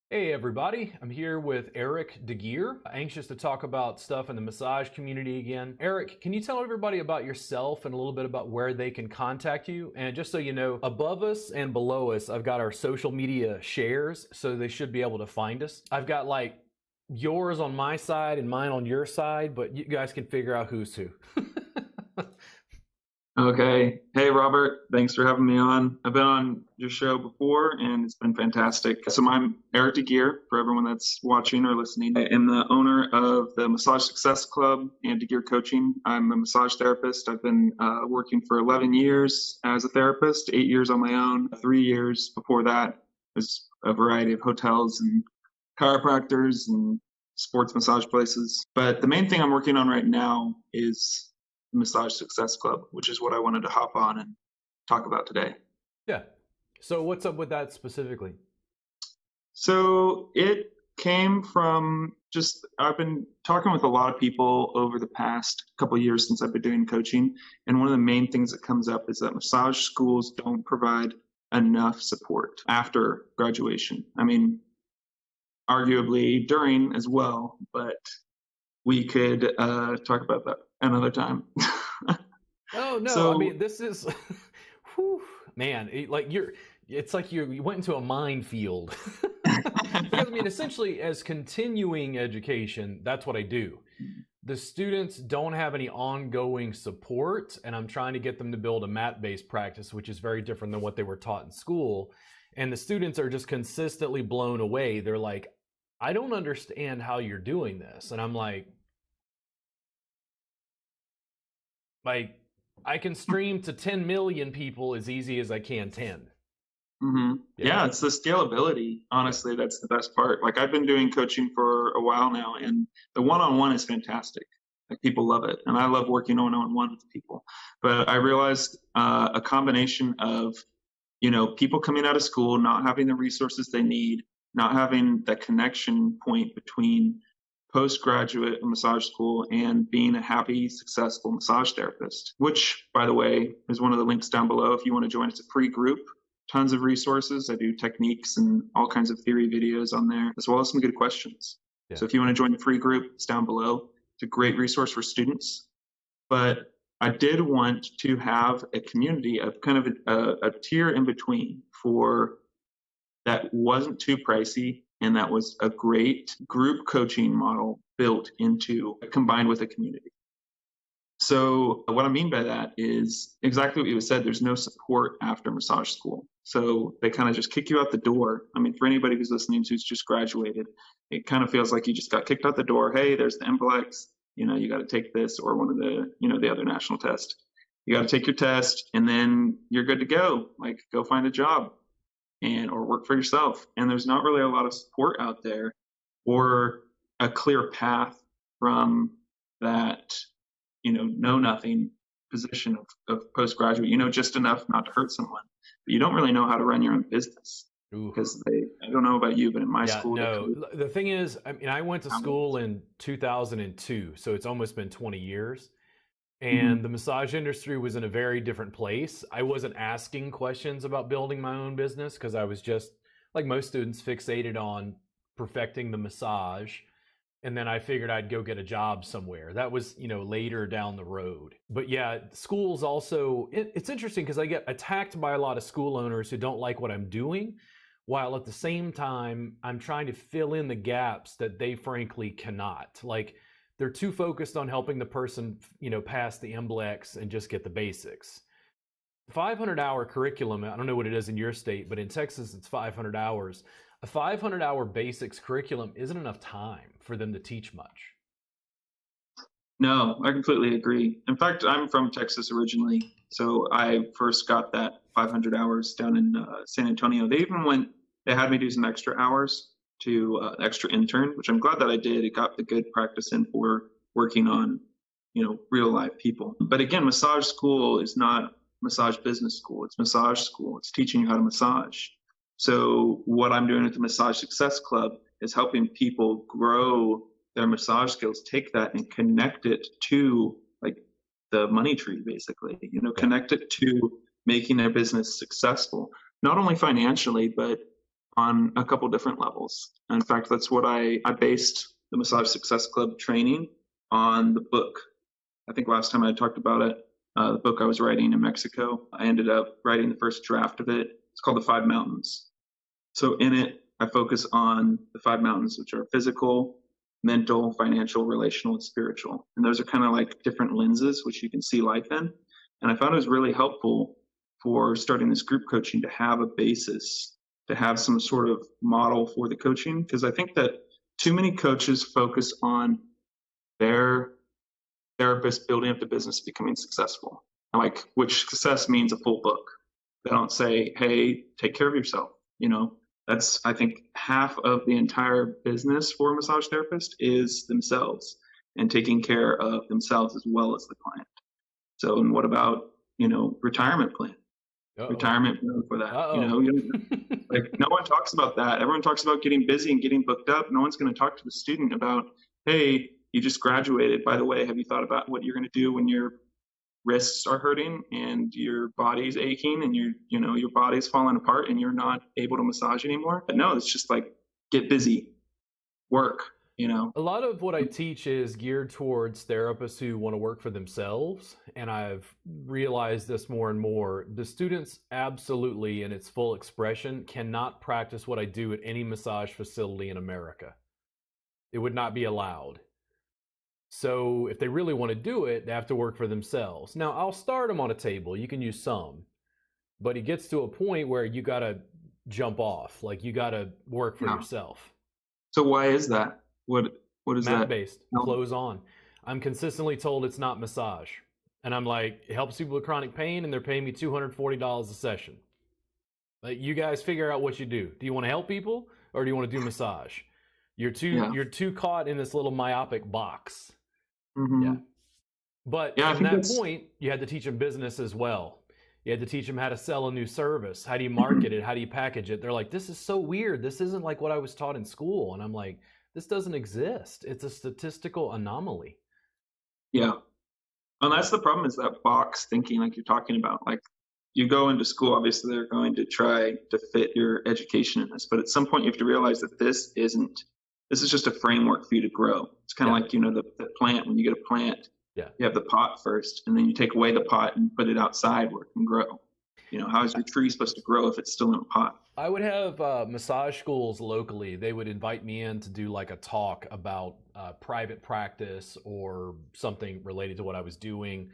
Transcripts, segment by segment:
Hey everybody, I'm here with Eric Deegear, anxious to talk about stuff in the massage community again. Eric, can you tell everybody about yourself and a little bit about where they can contact you? And just so you know, above us and below us, I've got our social media shares, so they should be able to find us. I've got like yours on my side and mine on your side, but you guys can figure out who's who. Okay. Hey, Robert. Thanks for having me on. I've been on your show before and it's been fantastic. So I'm Eric Deegear, for everyone that's watching or listening. I am the owner of the Massage Success Club and Deegear Coaching. I'm a massage therapist. I've been working for 11 years as a therapist, 8 years on my own. 3 years before that was a variety of hotels and chiropractors and sports massage places. But the main thing I'm working on right now is Massage Success Club, which is what I wanted to hop on and talk about today. Yeah. So what's up with that specifically? So it came from just I've been talking with a lot of people over the past couple of years since I've been doing coaching, and one of the main things that comes up is that massage schools don't provide enough support after graduation. I mean, arguably during as well, but we could talk about that another time. Oh no, I So mean this is whew, man, it's like you went into a minefield. Because I mean essentially as continuing education, that's what I do. The students don't have any ongoing support and I'm trying to get them to build a mat-based practice, which is very different than what they were taught in school. And the students are just consistently blown away. They're like, I don't understand how you're doing this. And I'm like I can stream to 10 million people as easy as I can 10. Yeah. Yeah, it's the scalability. Yeah. Honestly, that's the best part. Like I've been doing coaching for a while now, and the one-on-one is fantastic. Like people love it, and I love working one-on-one with people. But I realized a combination of people coming out of school not having the resources they need, not having that connection point between postgraduate massage school and being a happy, successful massage therapist, which, by the way, is one of the links down below. If you want to join, it's a free group, tons of resources. I do techniques and all kinds of theory videos on there, as well as some good questions. Yeah. So if you want to join the free group, it's down below. It's a great resource for students. But I did want to have a community of kind of a tier in between for that wasn't too pricey and that was a great group coaching model built into combined with a community. So what I mean by that is exactly what you said. There's no support after massage school. So they kind of just kick you out the door. I mean, for anybody who's listening who's just graduated, it kind of feels like you just got kicked out the door. Hey, there's the NCLEX, you got to take this or one of the, the other national tests. You got to take your test and then you're good to go. Like go find a job and or work for yourself. And there's not really a lot of support out there or a clear path from that, know nothing position of postgraduate, just enough not to hurt someone. But you don't really know how to run your own business Ooh. because I don't know about you, but in my Yeah, school, no. The thing is, I mean, I went to school in 2002, so it's almost been 20 years. And the massage industry was in a very different place. I wasn't asking questions about building my own business because I was just, like most students, fixated on perfecting the massage. And then I figured I'd go get a job somewhere. That was, later down the road. But yeah, schools also, it's interesting because I get attacked by a lot of school owners who don't like what I'm doing, while at the same time, I'm trying to fill in the gaps that they frankly cannot. Like, they're too focused on helping the person, pass the NCLEX and just get the basics. 500-hour curriculum, I don't know what it is in your state, but in Texas, it's 500 hours. A 500-hour basics curriculum isn't enough time for them to teach much. No, I completely agree. In fact, I'm from Texas originally, so I first got that 500 hours down in San Antonio. They had me do some extra hours to extra intern, which I'm glad that I did. It got the good practice in for working on, real life people. But again, massage school is not massage business school. It's massage school. It's teaching you how to massage. So what I'm doing at the Massage Success Club is helping people grow their massage skills, take that and connect it to like the money tree, basically, connect it to making their business successful, not only financially, but on a couple different levels. In fact, that's what I based the Massage Success Club training on the book. I think last time I talked about it, the book I was writing in Mexico. I ended up writing the first draft of it. It's called The Five Mountains. So in it, I focus on the five mountains, which are physical, mental, financial, relational, and spiritual. And those are kind of like different lenses which you can see life in. And I found it was really helpful for starting this group coaching to have a basis, to have some sort of model for the coaching. Because I think that too many coaches focus on their therapist building up the business, becoming successful, like, which success means a full book. They don't say, hey, take care of yourself. That's, I think, half of the entire business for a massage therapist is themselves and taking care of themselves as well as the client. So, and what about, retirement plan? Uh-oh. Retirement plan for that. Uh-oh. Like, no one talks about that. Everyone talks about getting busy and getting booked up. No one's going to talk to the student about, hey, you just graduated. By the way, have you thought about what you're going to do when your wrists are hurting and your body's aching and your body's falling apart and you're not able to massage anymore? But no, it's just like, get busy, work. A lot of what I teach is geared towards therapists who want to work for themselves. And I've realized this more and more. The students absolutely, in its full expression, cannot practice what I do at any massage facility in America. It would not be allowed. So if they really want to do it, they have to work for themselves. Now, I'll start them on a table. You can use some. But it gets to a point where you got to jump off. Like, you got to work for yourself. So why is that? What is that? Mat-based, clothes on. I'm consistently told it's not massage. And I'm like, it helps people with chronic pain, and they're paying me $240 a session. Like, you guys figure out what you do. Do you want to help people, or do you want to do massage? You're too caught in this little myopic box. Mm-hmm. Yeah. But from that point, you had to teach them business as well. You had to teach them how to sell a new service. How do you market it? How do you package it? They're like, this is so weird. This isn't like what I was taught in school. And I'm like, this doesn't exist. It's a statistical anomaly. Yeah. And that's the problem, is that box thinking like you're talking about. Like, you go into school, obviously they're going to try to fit your education in this. But at some point you have to realize that this is just a framework for you to grow. It's kind of like, the plant. When you get a plant, you have the pot first, and then you take away the pot and put it outside where it can grow. How is your tree supposed to grow if it's still in a pot? I would have massage schools locally. They would invite me in to do like a talk about private practice or something related to what I was doing.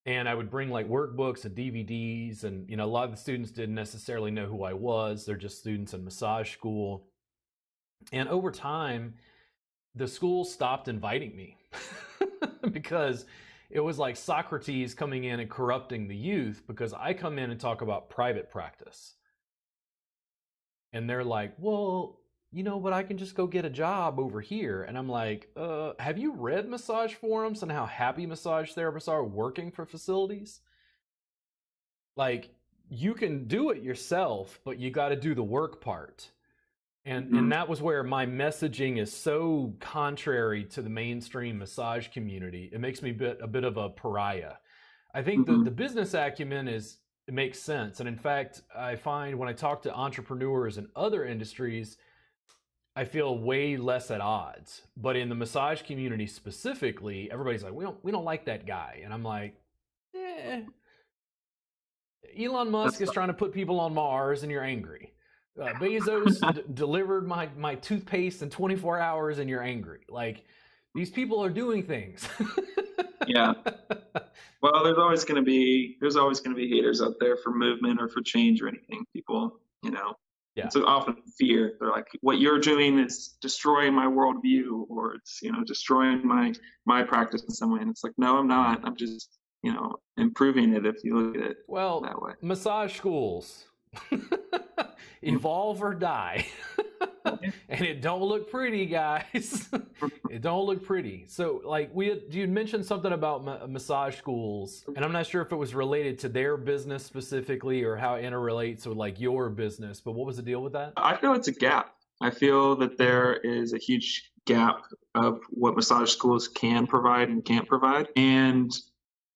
And I would bring like workbooks and DVDs. And, a lot of the students didn't necessarily know who I was. They're just students in massage school. And over time, the school stopped inviting me because it was like Socrates coming in and corrupting the youth, because I come in and talk about private practice. And they're like, well, but I can just go get a job over here. And I'm like, have you read massage forums and how happy massage therapists are working for facilities? Like, you can do it yourself, but you got to do the work part. And that was where my messaging is so contrary to the mainstream massage community. It makes me a bit of a pariah. I think the business acumen it makes sense. And in fact, I find when I talk to entrepreneurs in other industries, I feel way less at odds. But in the massage community specifically, everybody's like, we don't like that guy. And I'm like, Elon Musk is trying to put people on Mars and you're angry. Bezos delivered my toothpaste in 24 hours and you're angry. Like, these people are doing things. Yeah. Well, there's always going to be haters out there for movement or for change or anything. People, Yeah. It's often fear. They're like, what you're doing is destroying my worldview, or it's, destroying my practice in some way. And it's like, no, I'm not. I'm just, improving it, if you look at it that way. Massage schools. Evolve or die. And it don't look pretty, guys. It don't look pretty. So, like, you mentioned something about massage schools, and I'm not sure if it was related to their business specifically or how it interrelates with like your business, but what was the deal with that? I feel it's a gap. I feel that there is a huge gap of what massage schools can provide and can't provide, and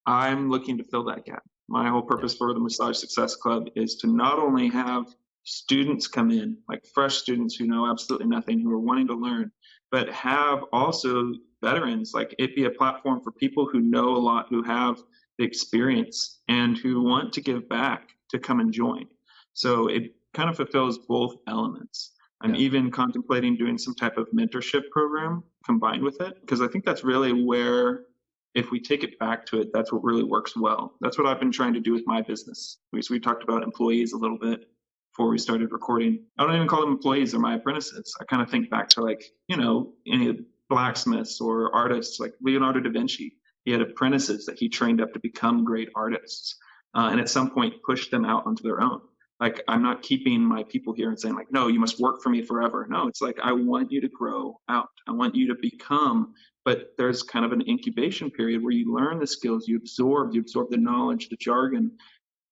I'm looking to fill that gap. My whole purpose for the Massage Success Club is to not only have students come in, like fresh students who know absolutely nothing, who are wanting to learn, but have also veterans, like it be a platform for people who know a lot, who have the experience and who want to give back to come and join. So it kind of fulfills both elements. I'm Yeah. even contemplating doing some type of mentorship program combined with it, because I think that's really where, if we take it back to it, that's what really works well. That's what I've been trying to do with my business. We talked about employees a little bit before we started recording. I don't even call them employees, they're my apprentices. I kind of think back to, like, you know, any blacksmiths or artists like Leonardo da Vinci. He had apprentices that he trained up to become great artists, and at some point pushed them out onto their own. Like, I'm not keeping my people here and saying, like, no, you must work for me forever. No, it's like, I want you to grow out. I want you to become, but there's kind of an incubation period where you learn the skills, you absorb the knowledge, the jargon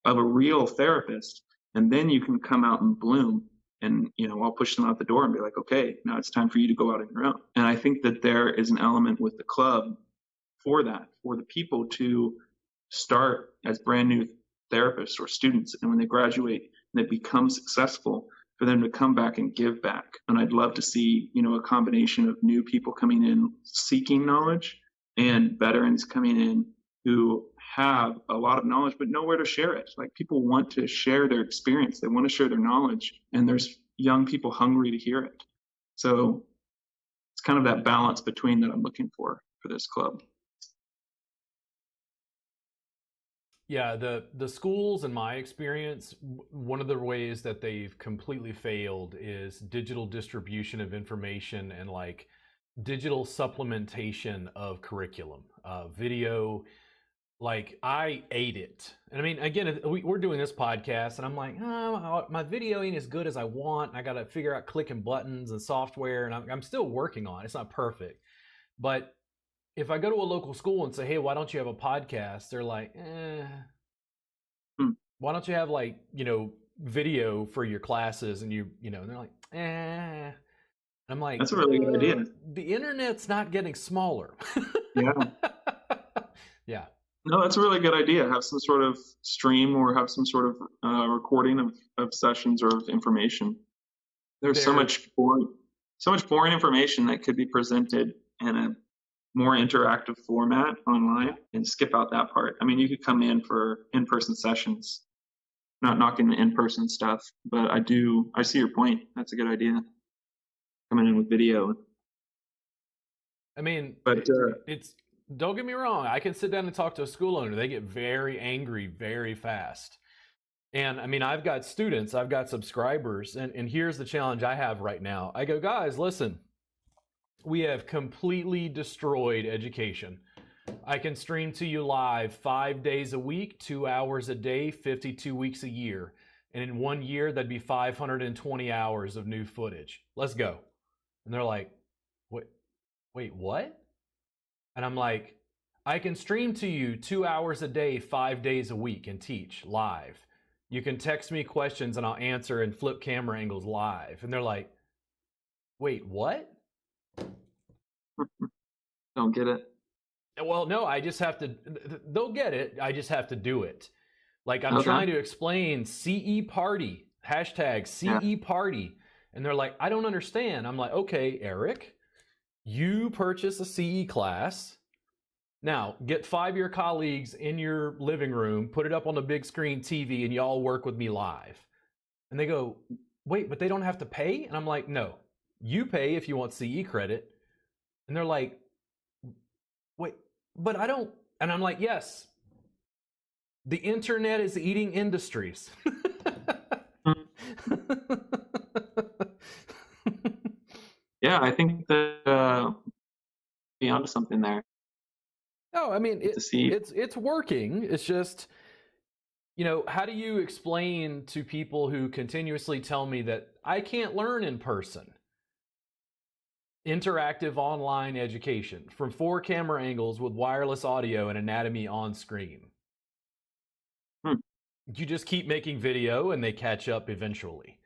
of a real therapist, and then you can come out and bloom. And, you know, I'll push them out the door and be like, okay, now it's time for you to go out on your own. And I think that there is an element with the club for that, for the people to start as brand new therapists or students, and when they graduate and they become successful, for them to come back and give back. And I'd love to see, you know, a combination of new people coming in seeking knowledge and veterans coming in who have a lot of knowledge but nowhere to share it. Like, people want to share their experience, they want to share their knowledge, and there's young people hungry to hear it. So it's kind of that balance between that I'm looking for this club. Yeah, the schools, in my experience, one of the ways that they've completely failed is digital distribution of information and like digital supplementation of curriculum, video. Like, I ate it. And I mean, again, we're doing this podcast and I'm like, oh, my video ain't as good as I want. I got to figure out clicking buttons and software, and I'm still working on it. It's not perfect. But if I go to a local school and say, hey, why don't you have a podcast? They're like, why don't you have, like, you know, video for your classes? And you know, and they're like, I'm like, that's a really good idea. The internet's not getting smaller. Yeah. Yeah. No, that's a really good idea. Have some sort of stream or have some sort of recording of sessions or of information. There's so much boring information that could be presented in a more interactive format online, and skip out that part. I mean, you could come in for in-person sessions, not knocking the in-person stuff, but I see your point. That's a good idea. Coming in with video. I mean, but it's, don't get me wrong, I can sit down and talk to a school owner. They get very angry very fast. And I mean, I've got students, I've got subscribers, and here's the challenge I have right now. I go, guys, listen, we have completely destroyed education. I can stream to you live 5 days a week, 2 hours a day, 52 weeks a year. And in 1 year, that'd be 520 hours of new footage. Let's go. And they're like, wait, what? And I'm like, I can stream to you 2 hours a day, 5 days a week, and teach live. You can text me questions and I'll answer and flip camera angles live. And they're like, wait, what? Don't get it. Well, no, I just have to, they'll get it. I just have to do it. Like, I'm trying to explain CE party, hashtag CE party. And they're like, I don't understand. I'm like, okay, Eric, you purchase a CE class. Now, get 5 of your colleagues in your living room, put it up on the big screen TV, and y'all work with me live. And they go, wait, but they don't have to pay? And I'm like, no, you pay if you want CE credit. And they're like, wait, but I don't. And I'm like, yes, the internet is eating industries. Yeah, I think that be onto something there. No, I mean, it's working. It's just, you know, how do you explain to people who continuously tell me that I can't learn in person? Interactive online education from 4 camera angles with wireless audio and anatomy on screen. You just keep making video and they catch up eventually.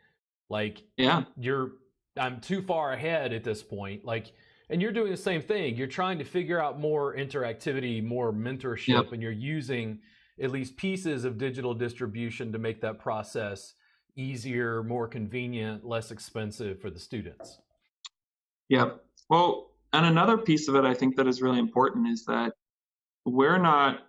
Like, I'm too far ahead at this point. Like, and you're doing the same thing. You're trying to figure out more interactivity, more mentorship, and you're using at least pieces of digital distribution to make that process easier, more convenient, less expensive for the students. Yeah. Well, and another piece of it I think that is really important is that we're not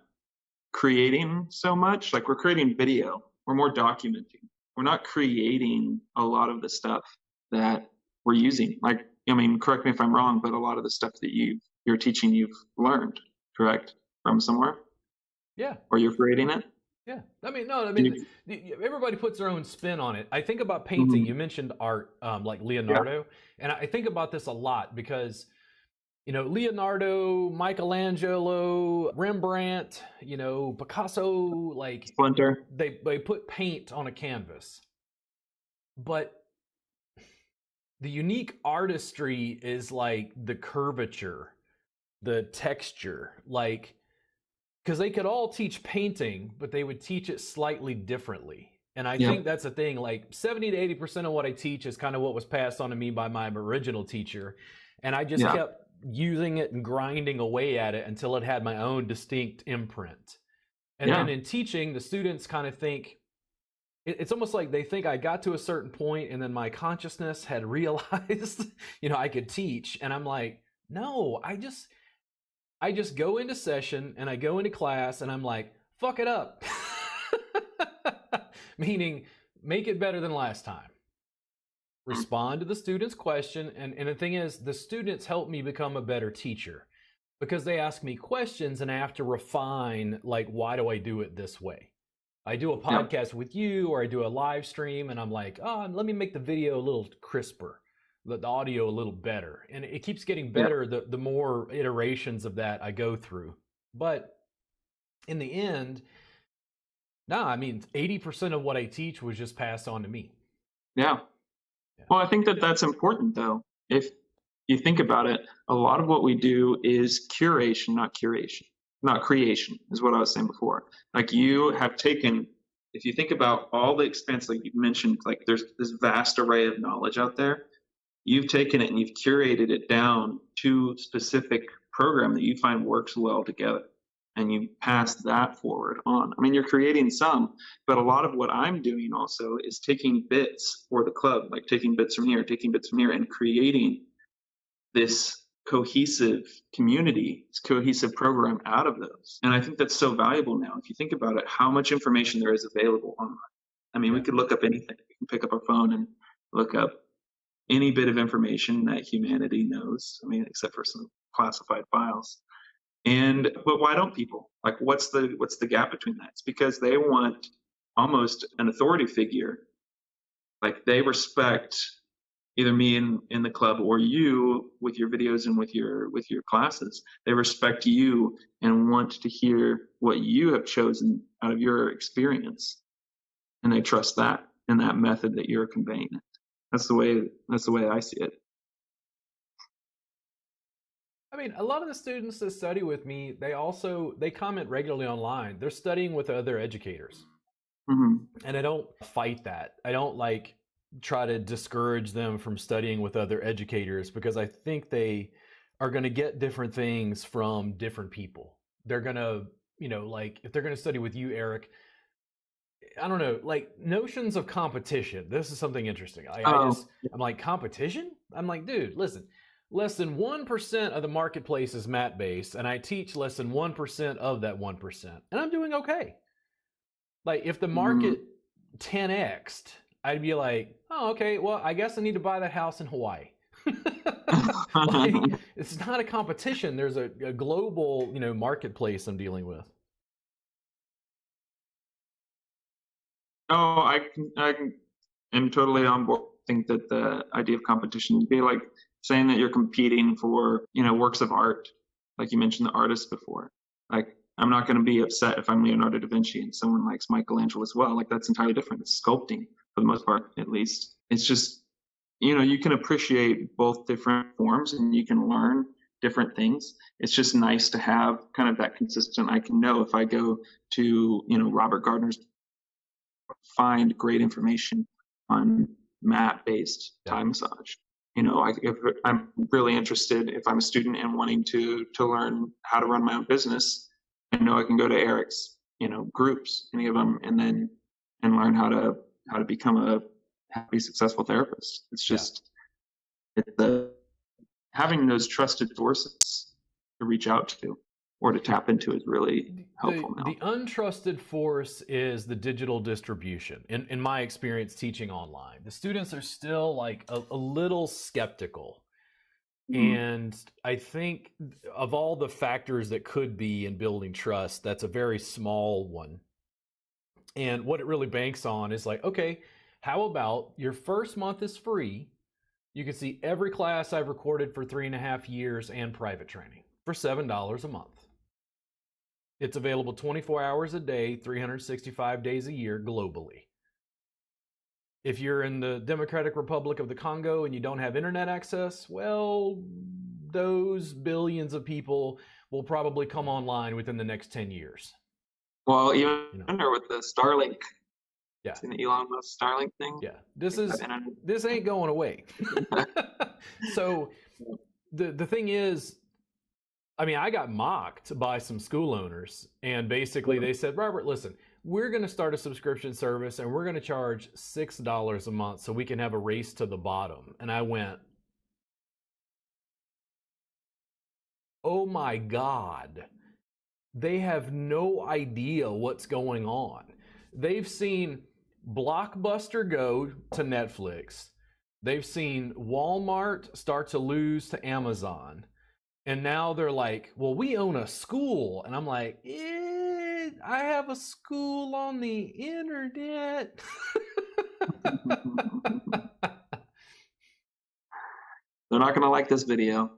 creating so much. Like, we're creating video, we're more documenting. We're not creating a lot of the stuff that we're using. Like, I mean, correct me if I'm wrong, but a lot of the stuff that you're teaching, you've learned, correct, from somewhere? Yeah. Or you're creating it? Yeah. I mean, no, I mean, everybody puts their own spin on it. I think about painting. You mentioned art, like Leonardo. Yeah. And I think about this a lot because, you know, Leonardo, Michelangelo, Rembrandt, you know, Picasso, like Splinter. They put paint on a canvas. But the unique artistry is like the curvature, the texture, like, because they could all teach painting, but they would teach it slightly differently. And I think that's a thing, like 70 to 80% of what I teach is kind of what was passed on to me by my original teacher. And I just kept using it and grinding away at it until it had my own distinct imprint. And then in teaching, the students kind of think, it's almost like they think I got to a certain point and then my consciousness had realized, you know, I could teach. And I'm like, no, I just go into session and I go into class and I'm like, fuck it up. Meaning, make it better than last time. Respond to the student's question. And the thing is, the students help me become a better teacher because they ask me questions and I have to refine, like, why do I do it this way? I do a podcast with you or I do a live stream and I'm like, oh, let me make the video a little crisper, the audio a little better. And it keeps getting better the more iterations of that I go through. But in the end, I mean, 80% of what I teach was just passed on to me. Yeah. Well, I think that that's important, though. If you think about it, a lot of what we do is curation, not creation, is what I was saying before. Like, you have taken, if you think about all the expanse, like you mentioned, like there's this vast array of knowledge out there. You've taken it and you've curated it down to a specific program that you find works well together. And you pass that forward on. I mean, you're creating some, but a lot of what I'm doing also is taking bits for the club, like taking bits from here, and creating this cohesive community, this cohesive program out of those. And I think that's so valuable now. If you think about it, how much information there is available online. I mean, we could look up anything. We can pick up our phone and look up any bit of information that humanity knows. I mean, except for some classified files. But why don't people? Like, what's the gap between that? It's because they want almost an authority figure. Like, they respect either me in the club or you with your videos and with your classes. They respect you and want to hear what you have chosen out of your experience, and they trust that and that method that you're conveying it. That's the way I see it. I mean, a lot of the students that study with me, they comment regularly online. They're studying with other educators. And I don't fight that. I don't try to discourage them from studying with other educators because I think they are going to get different things from different people. They're going to, you know, like if they're going to study with you, Eric, I don't know, like notions of competition. This is something interesting. I'm like, competition? I'm like, dude, listen. Less than 1% of the marketplace is mat-based, and I teach less than 1% of that 1%, and I'm doing okay. Like, if the market 10x'd, I'd be like, oh, okay, well, I guess I need to buy that house in Hawaii. Like, it's not a competition. There's a global, you know, marketplace I'm dealing with. Oh, I am totally on board. I think that the idea of competition would be like saying that you're competing for, you know, works of art. Like you mentioned the artists before. Like, I'm not going to be upset if I'm Leonardo da Vinci and someone likes Michelangelo as well. Like, that's entirely different. It's sculpting for the most part, at least. It's just, you know, you can appreciate both different forms and you can learn different things. It's just nice to have kind of that consistent. I can know if I go to, you know, Robert Gardner's, find great information on mat-based Thai massage. You know, if I'm really interested, if I'm a student and wanting to learn how to run my own business, I know I can go to Eric's, you know, groups, any of them, and learn how to how to become a happy, successful therapist. It's just having those trusted sources to reach out to or to tap into is really helpful now. The untrusted force is the digital distribution. In my experience teaching online, the students are still like a little skeptical. And I think of all the factors that could be in building trust, that's a very small one. And what it really banks on is like, okay, how about your first month is free? You can see every class I've recorded for 3.5 years and private training for $7 a month. It's available 24 hours a day, 365 days a year globally. If you're in the Democratic Republic of the Congo and you don't have internet access, well, those billions of people will probably come online within the next 10 years. Well, even with the Starlink. Yeah. In the Elon Musk Starlink thing. Yeah. This ain't going away. So the thing is, I mean, I got mocked by some school owners, and basically they said, Robert, listen, we're going to start a subscription service and we're going to charge $6 a month so we can have a race to the bottom. And I went, oh my God, they have no idea what's going on. They've seen Blockbuster go to Netflix. They've seen Walmart start to lose to Amazon. And now they're like, well, we own a school. And I'm like, I have a school on the internet. They're not going to like this video.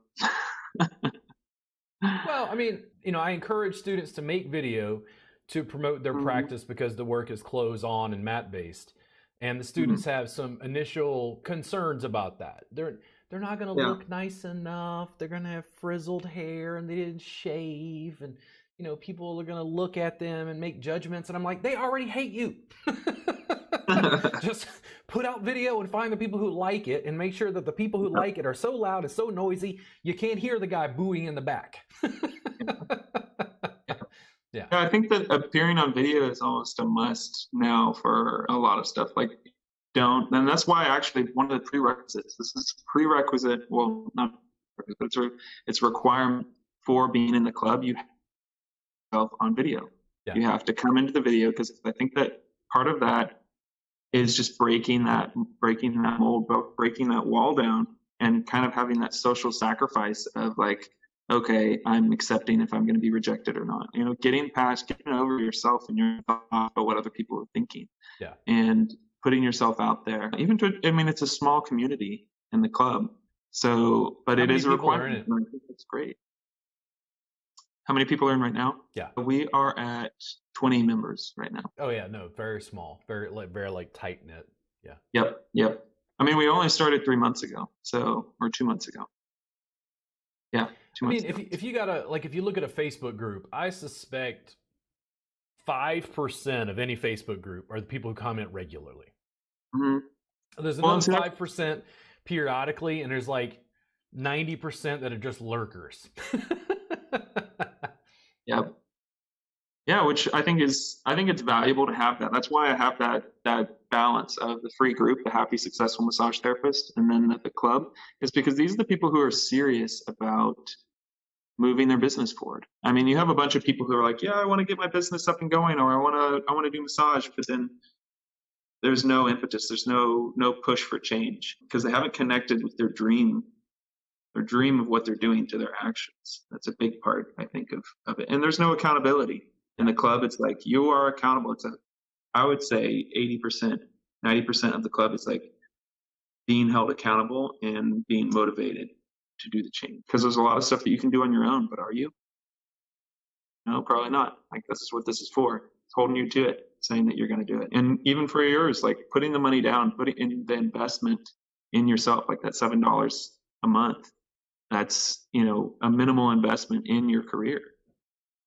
Well, I mean, I encourage students to make video to promote their practice because the work is close-on and mat-based. And the students have some initial concerns about that. They're not going to look nice enough. They're going to have frizzled hair and they didn't shave. And, people are going to look at them and make judgments. And I'm like, they already hate you. Just put out video and find the people who like it and make sure that the people who like it are so loud and so noisy, you can't hear the guy booing in the back. Yeah, I think that appearing on video is almost a must now for a lot of stuff. Like, and that's why actually one of the prerequisites, this is prerequisite, well, not prerequisite, it's a requirement for being in the club, you have yourself on video. Yeah. You have to come into the video, because I think that part of that is just breaking that mold, breaking that wall down, and kind of having that social sacrifice of like, okay, I'm accepting if I'm going to be rejected or not. Getting over yourself and your thought about what other people are thinking. Yeah. And putting yourself out there. It's a small community in the club. So, but it is a requirement. I think that's great. How many people are in right now? Yeah. We are at 20 members right now. Oh yeah, no, very small, very tight knit. Yeah. Yep. I mean, we only started 3 months ago, or 2 months ago. Yeah. If you look at a Facebook group, I suspect 5% of any Facebook group are the people who comment regularly. There's another 5% periodically, and there's like 90% that are just lurkers. Yep. Yeah, which I think it's valuable to have that. That's why I have that balance of the free group, the happy, successful massage therapist, and then the club, is because these are the people who are serious about moving their business forward. I mean, you have a bunch of people who are like, yeah, I want to get my business up and going, or I want to do massage, but then there's no impetus, there's no push for change, because they haven't connected with their dream of what they're doing to their actions. That's a big part, I think, of it. And there's no accountability. In the club, it's like you are accountable. I would say 80%, 90% of the club is like being held accountable and being motivated to do the change. Because there's a lot of stuff that you can do on your own, but are you? No, probably not. Like, this is what this is for. It's holding you to it, saying that you're going to do it. And even for yours, like putting the money down, putting in the investment in yourself, like that $7 a month, that's, a minimal investment in your career.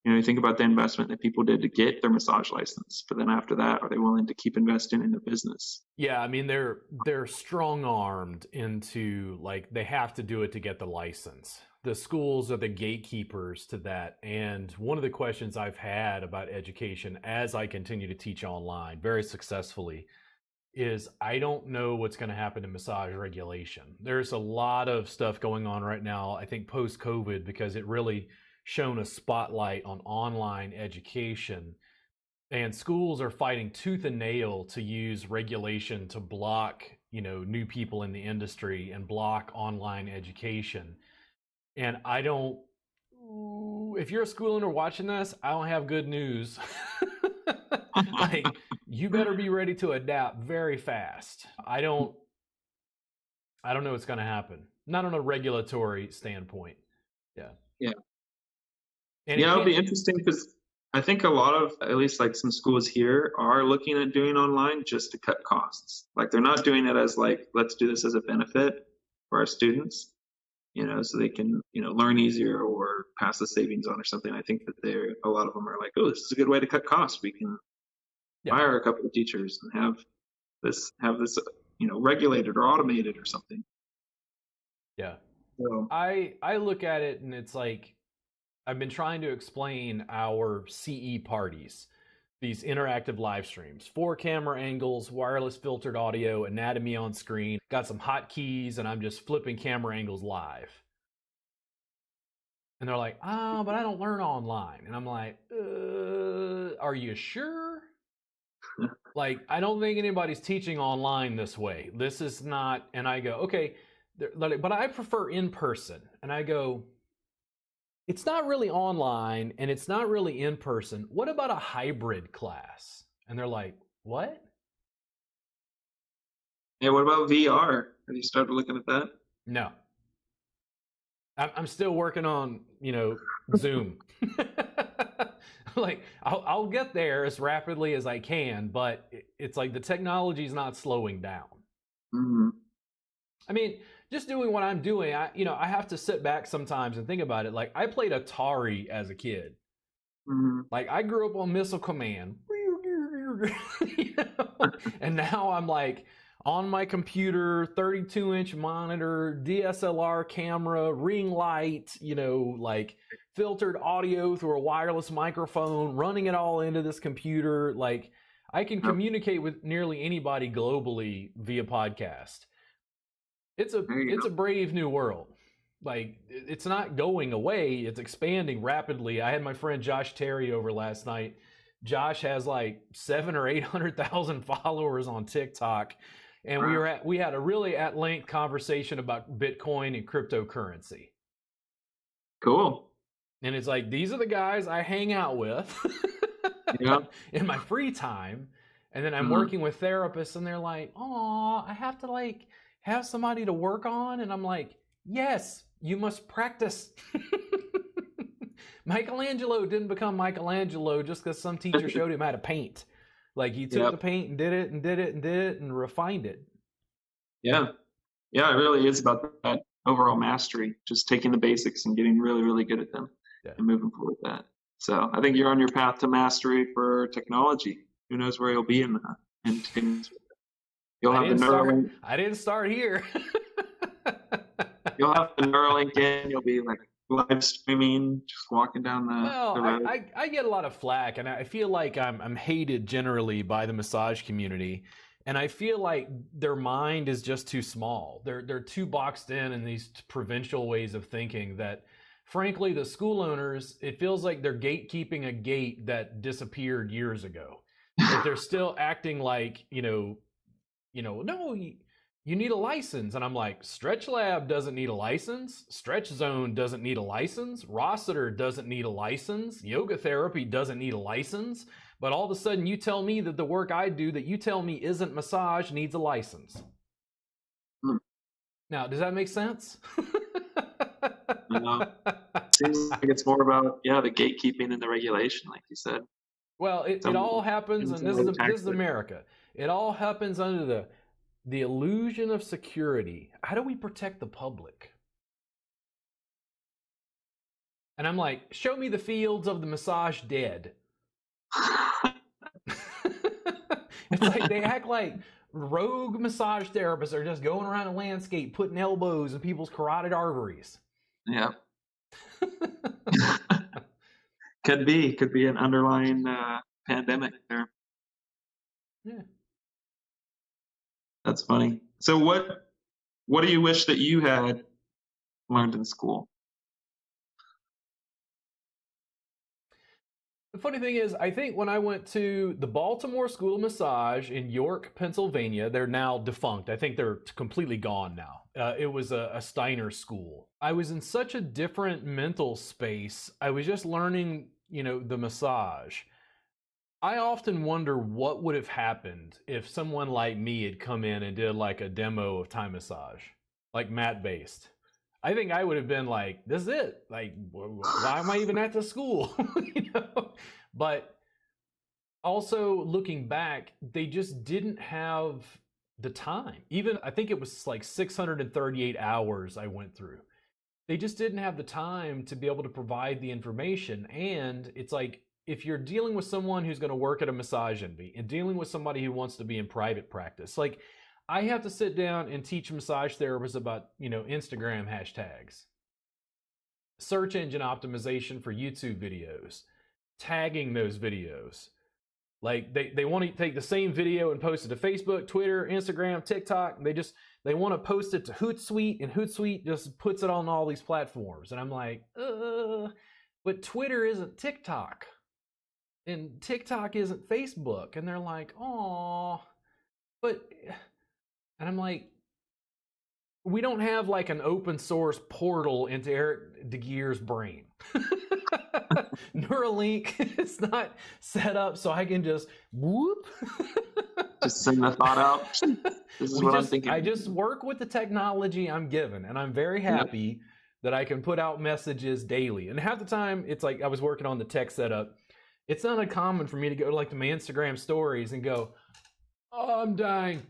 You think about the investment that people did to get their massage license, but then after that, are they willing to keep investing in their business? Yeah, I mean, they're strong-armed into, like, they have to do it to get the license. The schools are the gatekeepers to that. And one of the questions I've had about education as I continue to teach online very successfully is I don't know what's going to happen to massage regulation. There's a lot of stuff going on right now, I think post-COVID, because it really shone a spotlight on online education. And schools are fighting tooth and nail to use regulation to block, new people in the industry and block online education. And if you're a school owner watching this, I don't have good news. Like, you better be ready to adapt very fast. I don't know what's going to happen. Not on a regulatory standpoint. Yeah. Yeah. And it'll be interesting because I think a lot of, at least like some schools here, are looking at doing online just to cut costs. Like, they're not doing it as like, let's do this as a benefit for our students, so they can, learn easier or pass the savings on or something. I think that a lot of them are like, oh, this is a good way to cut costs. We can hire a couple of teachers and have this, regulated or automated or something. Yeah. So I look at it and it's like, I've been trying to explain our CE parties, these interactive live streams, 4 camera angles, wireless filtered audio, anatomy on screen, got some hotkeys, and I'm just flipping camera angles live. And they're like, but I don't learn online. And I'm like, are you sure? Like, I don't think anybody's teaching online this way. This is not, and I go, okay, but I prefer in person. And I go, it's not really online and it's not really in person. What about a hybrid class? And they're like, what? Yeah, what about VR? Have you started looking at that? No. I'm still working on, Zoom. Like, I'll get there as rapidly as I can, but it's like the technology is not slowing down. Mm-hmm. I mean, just doing what I'm doing, I have to sit back sometimes and think about it. Like, I played Atari as a kid. Mm-hmm. Like, I grew up on Missile Command. And now I'm like on my computer, 32-inch monitor, DSLR camera, ring light, like filtered audio through a wireless microphone, running it all into this computer. Like, I can communicate with nearly anybody globally via podcast. It's a brave new world. Like, it's not going away. It's expanding rapidly. I had my friend Josh Terry over last night. Josh has like 700,000 or 800,000 followers on TikTok. And we had a really at length conversation about Bitcoin and cryptocurrency. Cool. And it's like, these are the guys I hang out with in my free time. And then I'm working with therapists and they're like, oh, I have to like have somebody to work on. And I'm like, yes, you must practice. Michelangelo didn't become Michelangelo just because some teacher showed him how to paint. Like, he took the paint and did it and did it and did it and refined it. Yeah. Yeah, it really is about that overall mastery, just taking the basics and getting really, really good at them and moving forward with that. So I think you're on your path to mastery for technology. Who knows where you'll be in 10 years. You'll have the Neuralink. I didn't start here. You'll have the Neuralink in. You'll be like live streaming, just walking down the road. I get a lot of flack, and I feel like I'm hated generally by the massage community, and I feel like their mind is just too small. They're too boxed in these provincial ways of thinking that, frankly, the school owners, it feels like they're gatekeeping a gate that disappeared years ago. That they're still acting like, no, you need a license. And I'm like, Stretch Lab doesn't need a license. Stretch Zone doesn't need a license. Rossiter doesn't need a license. Yoga therapy doesn't need a license. But all of a sudden you tell me that the work I do that you tell me isn't massage needs a license. Now, does that make sense? Seems like it's more about, the gatekeeping and the regulation, like you said. Well, it all happens, and this is America. It all happens under the illusion of security. How do we protect the public? And I'm like, show me the fields of the massage dead. It's like they act like rogue massage therapists are just going around a landscape putting elbows in people's carotid arteries. Yeah. Could be an underlying pandemic there. Yeah. That's funny. So what do you wish that you had learned in school? The funny thing is, I think when I went to the Baltimore School of Massage in York, Pennsylvania, they're now defunct. I think they're completely gone now. It was a Steiner school. I was in such a different mental space. I was just learning, the massage. I often wonder what would have happened if someone like me had come in and did like a demo of Thai massage, like mat based. I think I would have been like, this is it. Like, why am I even at the school? But also looking back, they just didn't have the time. Even, I think it was like 638 hours I went through. They just didn't have the time to be able to provide the information. And it's like, if you're dealing with someone who's going to work at a massage envy and dealing with somebody who wants to be in private practice, like, I have to sit down and teach massage therapists about, Instagram hashtags, search engine optimization for YouTube videos, tagging those videos. Like they want to take the same video and post it to Facebook, Twitter, Instagram, TikTok. And they want to post it to Hootsuite, and Hootsuite just puts it on all these platforms. And I'm like, but Twitter isn't TikTok, and TikTok isn't Facebook. And they're like, oh, but. And I'm like, we don't have like an open source portal into Eric Deegear's brain. Neuralink is not set up so I can just whoop. Just send the thought out. This is what I'm thinking. I just work with the technology I'm given, and I'm very happy that I can put out messages daily. And half the time, it's like I was working on the tech setup. It's not uncommon for me to go to like my Instagram stories and go, oh, I'm dying.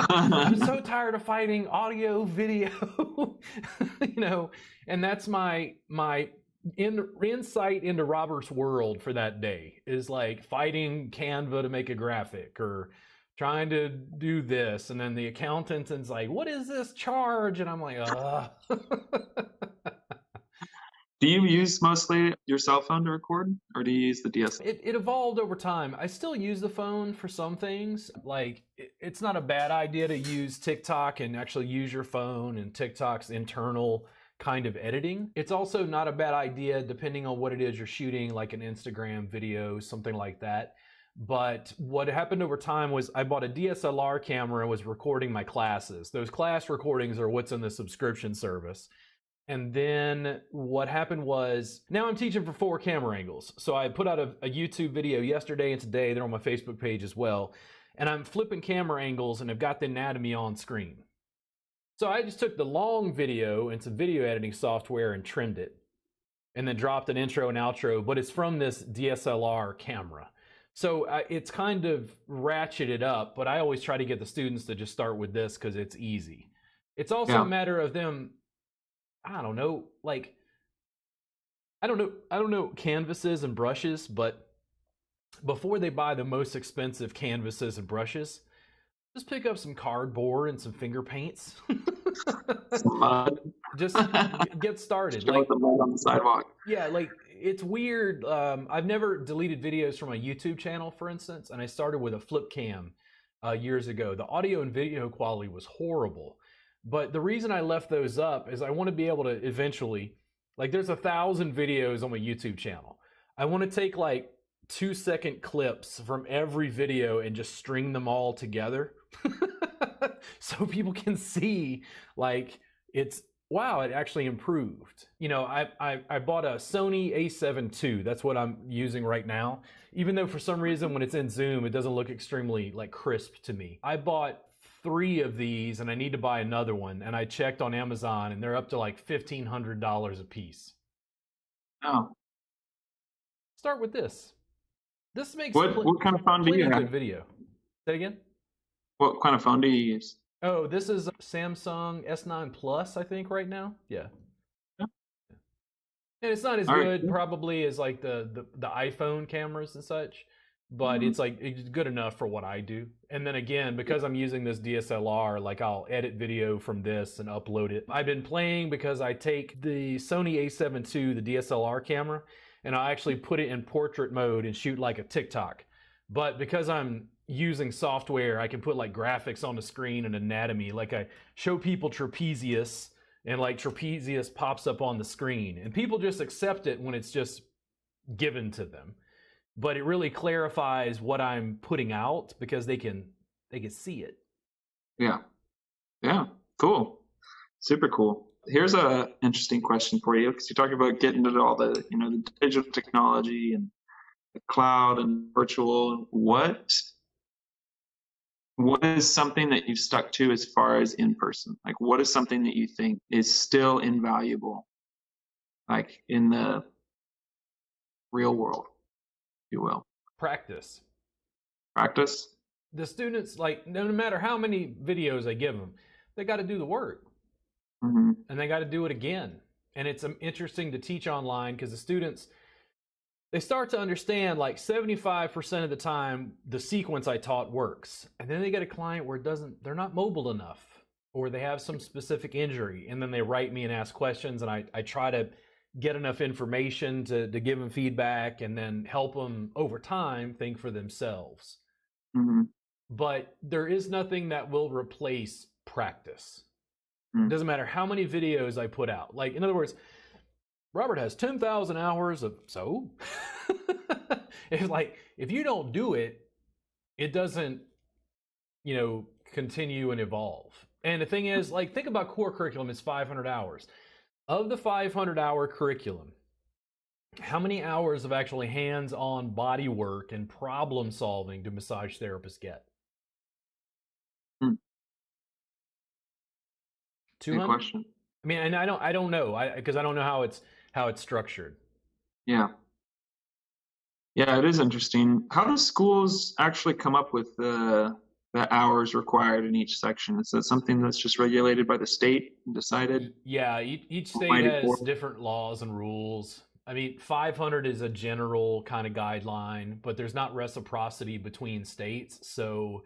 I'm so tired of fighting audio, video, and that's my insight into Robert's world for that day is like fighting Canva to make a graphic or trying to do this. And then the accountant is like, what is this charge? And I'm like, Do you use mostly your cell phone to record, or do you use the DSLR? It evolved over time. I still use the phone for some things. Like, it's not a bad idea to use TikTok and actually use your phone and TikTok's internal kind of editing. It's also not a bad idea depending on what it is you're shooting, like an Instagram video, something like that. But what happened over time was I bought a DSLR camera and was recording my classes. Those class recordings are what's in the subscription service. And then what happened was, now I'm teaching for 4 camera angles. So I put out a YouTube video yesterday and today. They're on my Facebook page as well. And I'm flipping camera angles and I've got the anatomy on screen. So I just took the long video and some video editing software and trimmed it. And then dropped an intro and outro, but it's from this DSLR camera. So it's kind of ratcheted up, but I always try to get the students to just start with this because it's easy. It's also a matter of them, I don't know, like, I don't know canvases and brushes, but before they buy the most expensive canvases and brushes, just pick up some cardboard and some finger paints. Some mud. Just get started. Like the mud on the sidewalk. Yeah, like, it's weird. I've never deleted videos from my YouTube channel, for instance, and I started with a flip cam years ago. The audio and video quality was horrible. But the reason I left those up is I want to be able to eventually, like, there's 1,000 videos on my YouTube channel. I want to take like 2-second clips from every video and just string them all together so people can see, like, it's, wow, it actually improved. I bought a Sony a7 II. That's what I'm using right now. Even though for some reason when it's in Zoom, it doesn't look extremely like crisp to me. I bought 3 of these and I need to buy another one, and I checked on Amazon and they're up to like $1,500 a piece. Oh. Start with this. This makes what kind of phone do you have? Good video. Say it again? What kind of phone do you use? Oh, this is a Samsung S9 Plus, I think, right now. Yeah. And it's not as good probably as like the iPhone cameras and such. But it's like, it's good enough for what I do. And then again, because I'm using this DSLR, like, I'll edit video from this and upload it. I've been playing because I take the Sony a7 II, the DSLR camera, and I actually put it in portrait mode and shoot like a TikTok. But because I'm using software, I can put like graphics on the screen and anatomy. Like I show people trapezius, and like trapezius pops up on the screen, and people just accept it when it's just given to them. But it really clarifies what I'm putting out because they can see it. Yeah. Yeah. Cool. Super cool. Here's a interesting question for you, because you're talking about getting into all the, the digital technology and the cloud and virtual. What is something that you've stuck to as far as in person? Like, what is something that you think is still invaluable, like in the real world, if you will? Practice. Practice? The students, like, no matter how many videos I give them, they got to do the work. Mm-hmm. And they got to do it again. And it's interesting to teach online because the students, they start to understand like 75% of the time the sequence I taught works. And then they get a client where they're not mobile enough, or they have some specific injury. And then they write me and ask questions, and I try to get enough information to give them feedback and then help them over time think for themselves. Mm-hmm. But there is nothing that will replace practice. It doesn't matter how many videos I put out. Like, in other words, Robert has 10,000 hours of, so? It's like, if you don't do it, it doesn't, continue and evolve. And the thing is, like, think about core curriculum is 500 hours. Of the 500-hour curriculum, how many hours of actually hands-on body work and problem solving do massage therapists get? 200? Good question. I mean, and I don't know, because I don't know how it's structured. Yeah. Yeah, it is interesting. How do schools actually come up with the hours required in each section? Is that something that's just regulated by the state and decided? Yeah, each state has different laws and rules. I mean, 500 is a general kind of guideline, but there's not reciprocity between states. So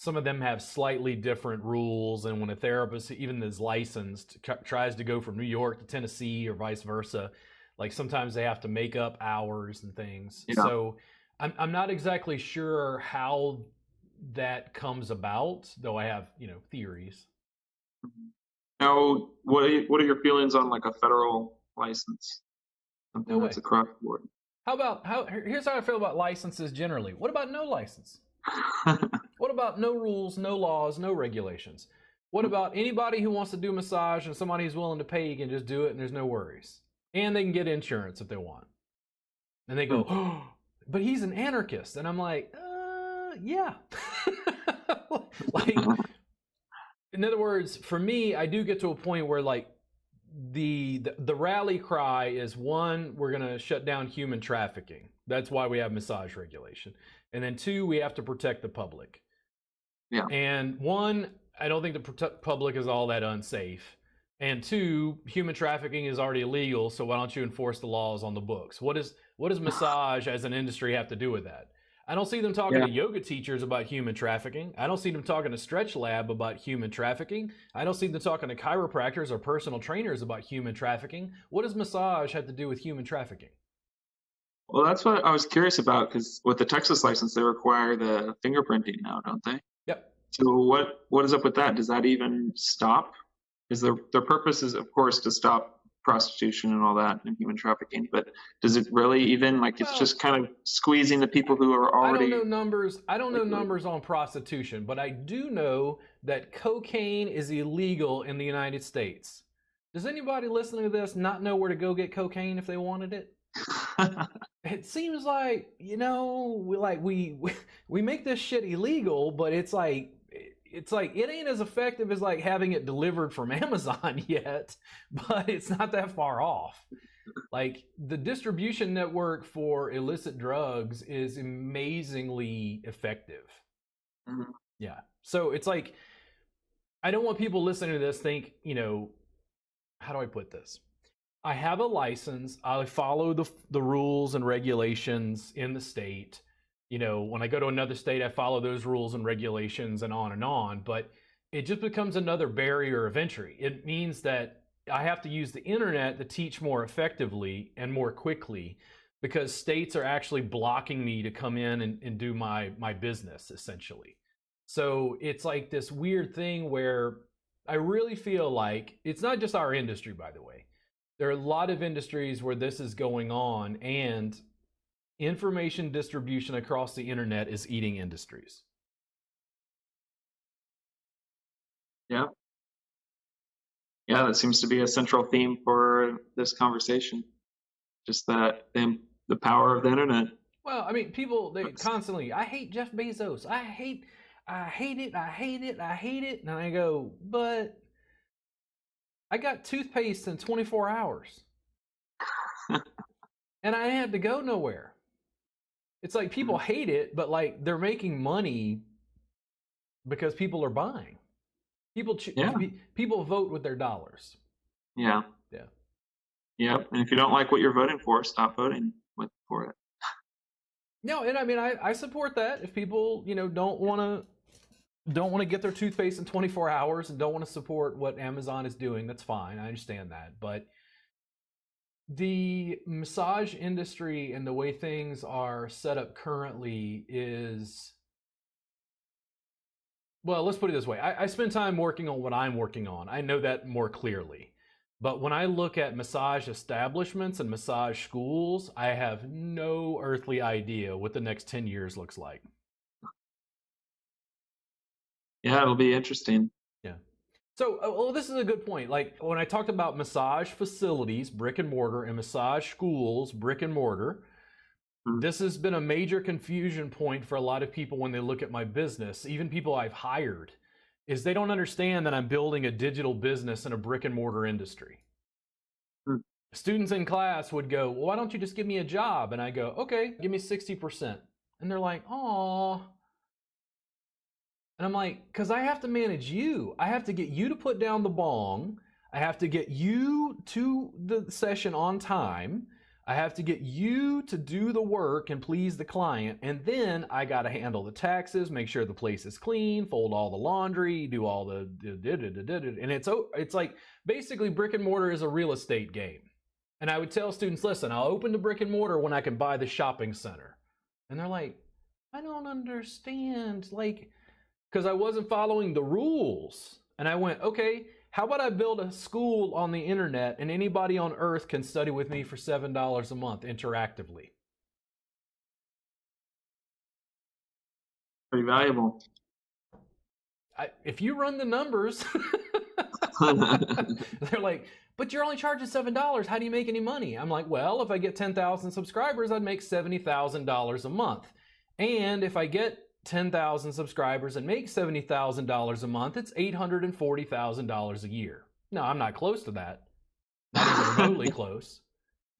some of them have slightly different rules. And when a therapist, even is licensed, tries to go from New York to Tennessee or vice versa, like sometimes they have to make up hours and things. Yeah. So I'm not exactly sure how that comes about, though I have, theories. Now, what are your feelings on like a federal license? Something that's across the board. Here's how I feel about licenses generally. What about no license? What about no rules, no laws, no regulations? What about anybody who wants to do massage and somebody who's willing to pay, you can just do it and there's no worries. And they can get insurance if they want. And they go, oh, but he's an anarchist. And I'm like, yeah. Like, in other words, for me, I do get to a point where like the rally cry is, one, we're going to shut down human trafficking. That's why we have massage regulation. And then two, we have to protect the public. Yeah. And one, I don't think the public is all that unsafe. And two, human trafficking is already illegal, so why don't you enforce the laws on the books? What does massage as an industry have to do with that? I don't see them talking to yoga teachers about human trafficking. I don't see them talking to Stretch Lab about human trafficking. I don't see them talking to chiropractors or personal trainers about human trafficking. What does massage have to do with human trafficking? Well, that's what I was curious about, because with the Texas license, they require the fingerprinting now, don't they? Yep. So what is up with that? Does that even stop? Is their purpose is, of course, to stop prostitution and all that and human trafficking, but does it really even, like, it's just kind of squeezing the people who are already... I don't know numbers on prostitution, but I do know that cocaine is illegal in the United States. Does anybody listening to this not know where to go get cocaine if they wanted it? It seems like, we make this shit illegal, but it's like it ain't as effective as like having it delivered from Amazon yet, but it's not that far off. Like, the distribution network for illicit drugs is amazingly effective. Mm-hmm. Yeah. So it's like, I don't want people listening to this think, how do I put this? I have a license. I follow the rules and regulations in the state. When I go to another state, I follow those rules and regulations and on, but it just becomes another barrier of entry. It means that I have to use the internet to teach more effectively and more quickly. because states are actually blocking me to come in and do my business, essentially. So it's like this weird thing where I really feel like it's not just our industry, by the way. There are a lot of industries where this is going on, and information distribution across the internet is eating industries. Yeah. Yeah, that seems to be a central theme for this conversation. Just that the power of the internet. Well, I mean, people, they constantly, I hate Jeff Bezos. I hate it. And I go, but I got toothpaste in 24 hours. And I had to go nowhere. It's like people hate it, but like they're making money because people are buying. People vote with their dollars. Yeah. Yeah. Yeah. And if you don't like what you're voting for, stop voting for it. No, and I mean, I support that. If people, don't want to get their toothpaste in 24 hours and don't want to support what Amazon is doing, that's fine. I understand that. But the massage industry and the way things are set up currently is, well, let's put it this way. I spend time working on what I'm working on. I know that more clearly. But when I look at massage establishments and massage schools, I have no earthly idea what the next 10 years looks like. Yeah, it'll be interesting. Yeah. So, well, this is a good point. Like when I talked about massage facilities, brick and mortar, and massage schools, brick and mortar, this has been a major confusion point for a lot of people when they look at my business, even people I've hired, is they don't understand that I'm building a digital business in a brick and mortar industry. Students in class would go, well, why don't you just give me a job? And I go, okay, give me 60%. And they're like, aw. And I'm like, because I have to manage you. I have to get you to put down the bong. I have to get you to the session on time. I have to get you to do the work and please the client. And then I got to handle the taxes, make sure the place is clean, fold all the laundry, do all the... And it's like, basically brick and mortar is a real estate game. And I would tell students, listen, I'll open the brick and mortar when I can buy the shopping center. And they're like, I don't understand. Like, because I wasn't following the rules. And I went, okay, how about I build a school on the internet and anybody on earth can study with me for $7 a month interactively? Pretty valuable. If you run the numbers, they're like, but you're only charging $7. How do you make any money? I'm like, well, if I get 10,000 subscribers, I'd make $70,000 a month. And if I get 10,000 subscribers and make $70,000 a month, it's $840,000 a year. No, I'm not close to that. Not even remotely close.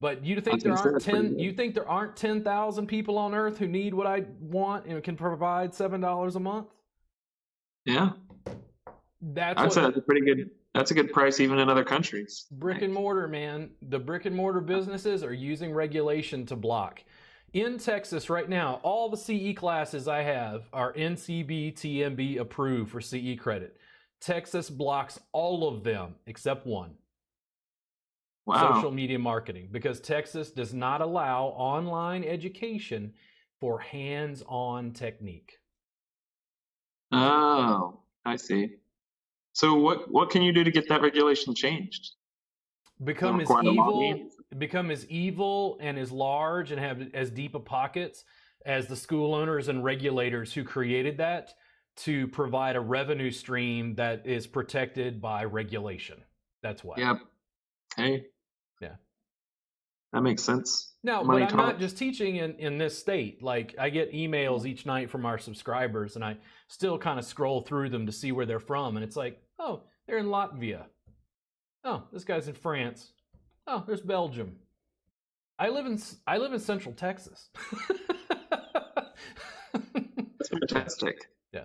But you think there aren't 10,000 people on earth who need what I want and can provide $7 a month? Yeah. That's a good price even in other countries. Brick and mortar, man. The brick and mortar businesses are using regulation to block. In Texas right now, all the CE classes I have are NCB TMB approved for CE credit. Texas blocks all of them except one. Wow. Social media marketing, because Texas does not allow online education for hands-on technique. Oh, I see. So what can you do to get that regulation changed? Become as evil and as large and have as deep a pockets as the school owners and regulators who created that, to provide a revenue stream that is protected by regulation. That's why. Yep. Hey. Yeah. That makes sense. No, but I'm not just teaching in this state. Like, I get emails each night from our subscribers, and I still kind of scroll through them to see where they're from. And it's like, oh, they're in Latvia. Oh, this guy's in France. Oh, there's Belgium. I live in Central Texas. That's fantastic. Yeah.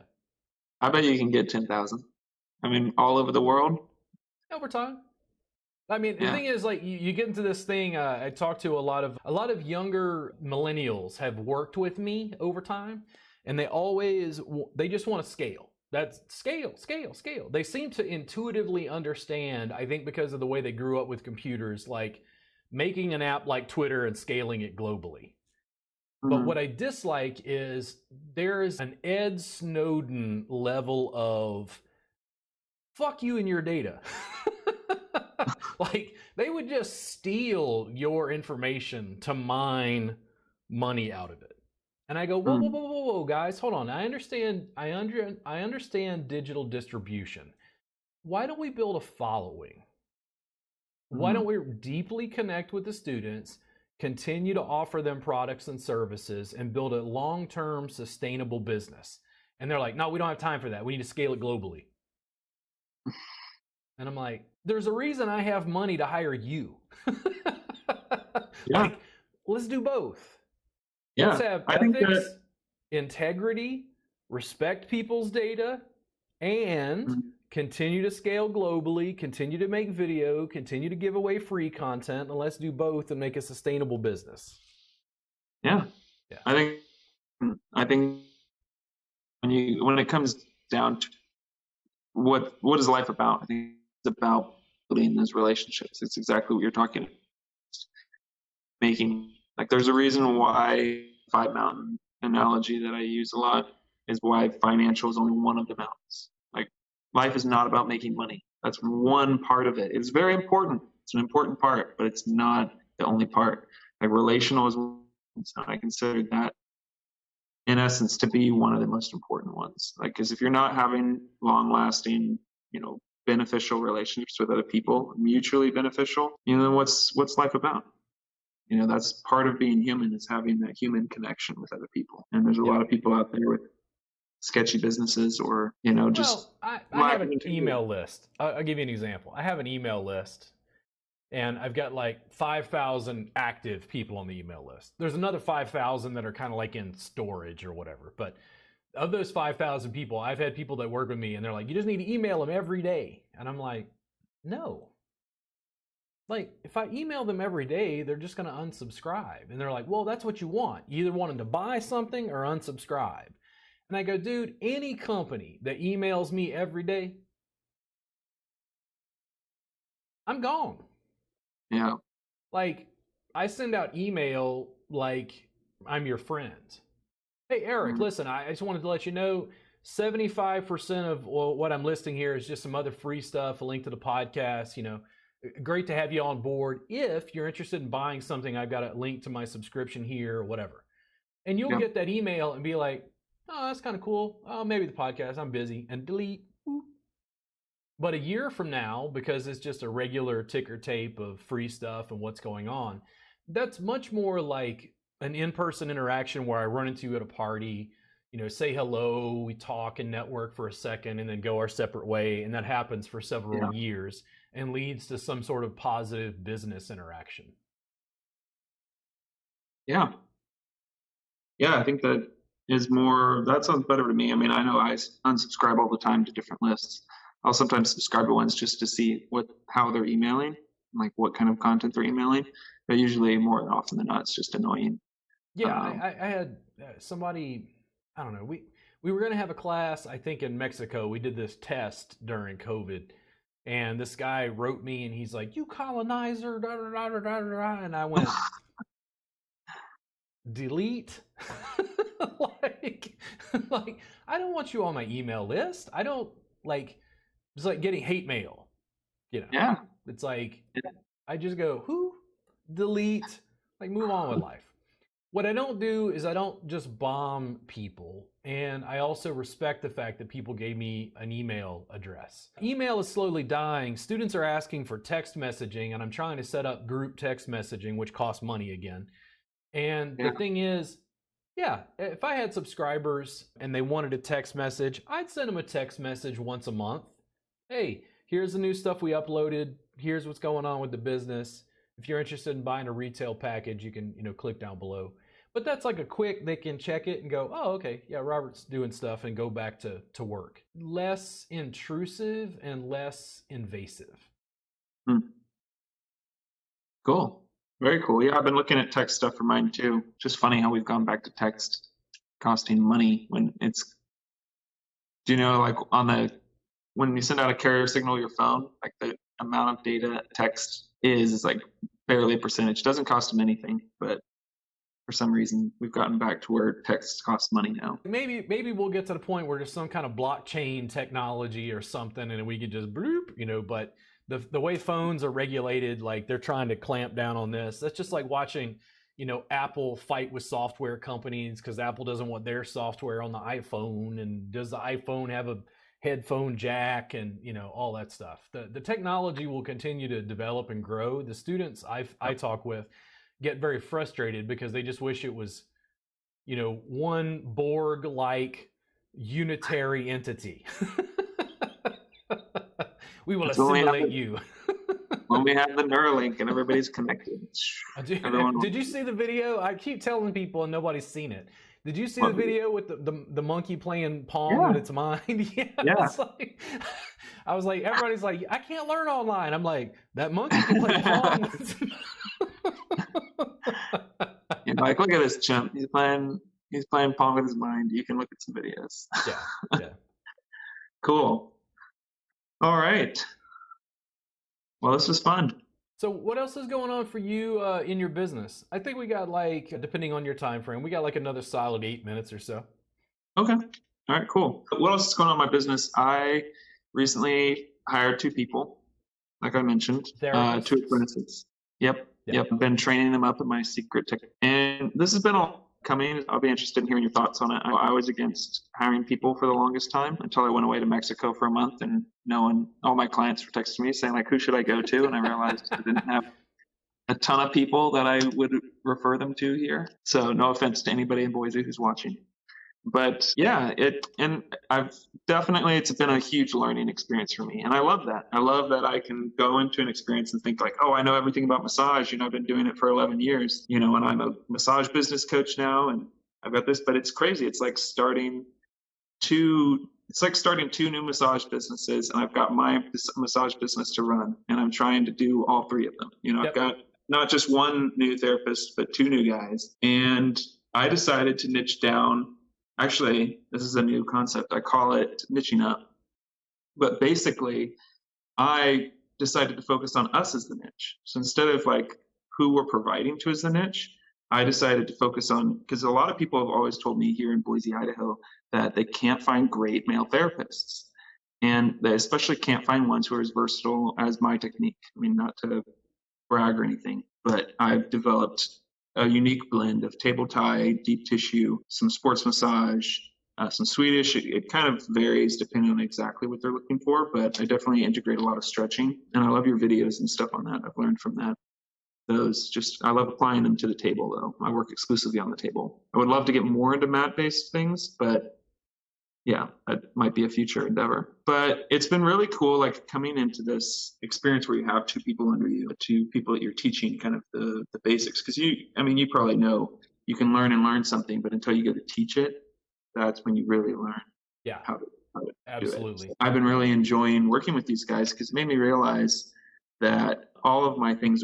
I bet you can get 10,000. I mean, all over the world. Over time. I mean, the thing is, like, you get into this thing. I talk to a lot of younger millennials have worked with me over time, and they just want to scale. That's scale. They seem to intuitively understand, I think because of the way they grew up with computers, like making an app like Twitter and scaling it globally. But what I dislike is there is an Ed Snowden level of fuck you and your data. Like, they would just steal your information to mine money out of it. And I go, whoa, guys, hold on. I understand digital distribution. Why don't we build a following? Why don't we deeply connect with the students, continue to offer them products and services, and build a long-term sustainable business? And they're like, no, we don't have time for that. We need to scale it globally. And I'm like, there's a reason I have money to hire you. Like, let's do both. Yeah. Let's have ethics, integrity, respect people's data, and continue to scale globally, continue to make video, continue to give away free content, and let's do both and make a sustainable business. Yeah. I think when it comes down to what is life about, I think it's about building those relationships. It's exactly what you're talking about. Making, like, there's a reason why Five Mountain analogy that I use a lot is why financial is only one of the mountains. Like, life is not about making money. That's one part of it. It's very important. It's an important part, but it's not the only part. Like, relational is one, so I consider that in essence to be one of the most important ones. Like, because if you're not having long-lasting, beneficial relationships with other people, mutually beneficial, then what's life about? That's part of being human, is having that human connection with other people. And there's a lot of people out there with sketchy businesses or, just... Well, I have an email list. I'll give you an example. I have an email list, and I've got like 5,000 active people on the email list. There's another 5,000 that are kind of like in storage or whatever. But of those 5,000 people, I've had people that work with me, and they're like, you just need to email them every day. And I'm like, no. Like, if I email them every day, they're just going to unsubscribe. And they're like, well, that's what you want. You either want them to buy something or unsubscribe. And I go, dude, any company that emails me every day, I'm gone. Yeah. Like, I send out email like I'm your friend. Hey, Eric, listen, I just wanted to let you know 75% of what I'm listing here is just some other free stuff, a link to the podcast, Great to have you on board. If you're interested in buying something, I've got a link to my subscription here or whatever. And you'll get that email and be like, oh, that's kind of cool. Oh, maybe the podcast, I'm busy, and delete. But a year from now, because it's just a regular ticker tape of free stuff and what's going on, that's much more like an in-person interaction where I run into you at a party, say hello, we talk and network for a second, and then go our separate way. And that happens for several years and leads to some sort of positive business interaction. Yeah. Yeah, I think that sounds better to me. I mean, I know I unsubscribe all the time to different lists. I'll sometimes subscribe to ones just to see how they're emailing, like what kind of content they're emailing. But usually, more often than not, it's just annoying. Yeah, I had somebody, I don't know, we were going to have a class, I think in Mexico. We did this test during COVID. And this guy wrote me, and he's like, you colonizer, da, da, da, da, da, da. And I went, delete? like, I don't want you on my email list. I don't, it's like getting hate mail, Yeah. It's like, I just go, who? Delete, move on with life. What I don't do is I don't just bomb people, and I also respect the fact that people gave me an email address. Email is slowly dying. Students are asking for text messaging, and I'm trying to set up group text messaging, which costs money again. And the thing is, if I had subscribers and they wanted a text message, I'd send them a text message once a month. Hey, here's the new stuff we uploaded. Here's what's going on with the business. If you're interested in buying a retail package, you can, click down below. But that's like a quick, they can check it and go, oh, okay, yeah, Robert's doing stuff, and go back to work. Less intrusive and less invasive. Cool. Very cool. Yeah, I've been looking at text stuff for mine too. Just funny how we've gone back to text costing money when it's, when you send out a carrier signal to your phone, like the amount of data text is like barely a percentage. Doesn't cost them anything, but for some reason we've gotten back to where text costs money now. Maybe we'll get to the point where there's some kind of blockchain technology or something, and we can just bloop, you know. But the way phones are regulated, like they're trying to clamp down on this. That's just like watching, you know, Apple fight with software companies because Apple doesn't want their software on the iPhone, and does the iPhone have a headphone jack, and you know, all that stuff. The technology will continue to develop and grow. The students I talk with get very frustrated because they just wish it was, you know, one Borg-like unitary entity. We will assimilate you. When we have the Neuralink and everybody's connected. Did you see the video? I keep telling people and nobody's seen it. Did you see the video with the monkey playing Pong with its mind? Yeah. Like, I was like, everybody's like, I can't learn online. I'm like, that monkey can play Pong with its mind. You're like, look at this chimp. He's playing Pong with his mind. You can look at some videos. Yeah. Cool. All right. Well, this was fun. So what else is going on for you in your business? I think we got, like, depending on your time frame, we got like another solid 8 minutes or so. Okay. All right, cool. What else is going on in my business? I recently hired 2 people, like I mentioned, 2 apprentices. Yep. I've been training them up in my secret tech. And this has been all coming. I'll be interested in hearing your thoughts on it. I was against hiring people for the longest time until I went away to Mexico for a month, and all my clients were texting me saying, like, who should I go to? And I realized I didn't have a ton of people that I would refer them to here. So no offense to anybody in Boise who's watching. But yeah, it's been a huge learning experience for me. And I love that. I love that I can go into an experience and think like, oh, I know everything about massage. You know, I've been doing it for 11 years, you know, and I'm a massage business coach now, and I've got this, but it's crazy. It's like starting 2 new massage businesses, and I've got my massage business to run, and I'm trying to do all 3 of them. You know, I've got not just one new therapist, but 2 new guys. And I decided to niche down. Actually, this is a new concept. I call it niching up. But basically, I decided to focus on us as the niche. So instead of like who we're providing to as the niche, I decided to focus on, because a lot of people have always told me here in Boise, Idaho, that they can't find great male therapists. And they especially can't find ones who are as versatile as my technique. I mean, not to brag or anything, but I've developed a unique blend of table tie, deep tissue, some sports massage, some Swedish. It kind of varies depending on exactly what they're looking for, but I definitely integrate a lot of stretching. And I love your videos and stuff on that. I've learned from that. I love applying them to the table, though. I work exclusively on the table. I would love to get more into mat-based things, but yeah, that might be a future endeavor. But it's been really cool, like coming into this experience where you have 2 people under you, 2 people that you're teaching kind of the basics. Because you probably know you can learn something, but until you get to teach it, that's when you really learn how to absolutely do it. I've been really enjoying working with these guys because it made me realize that all of my things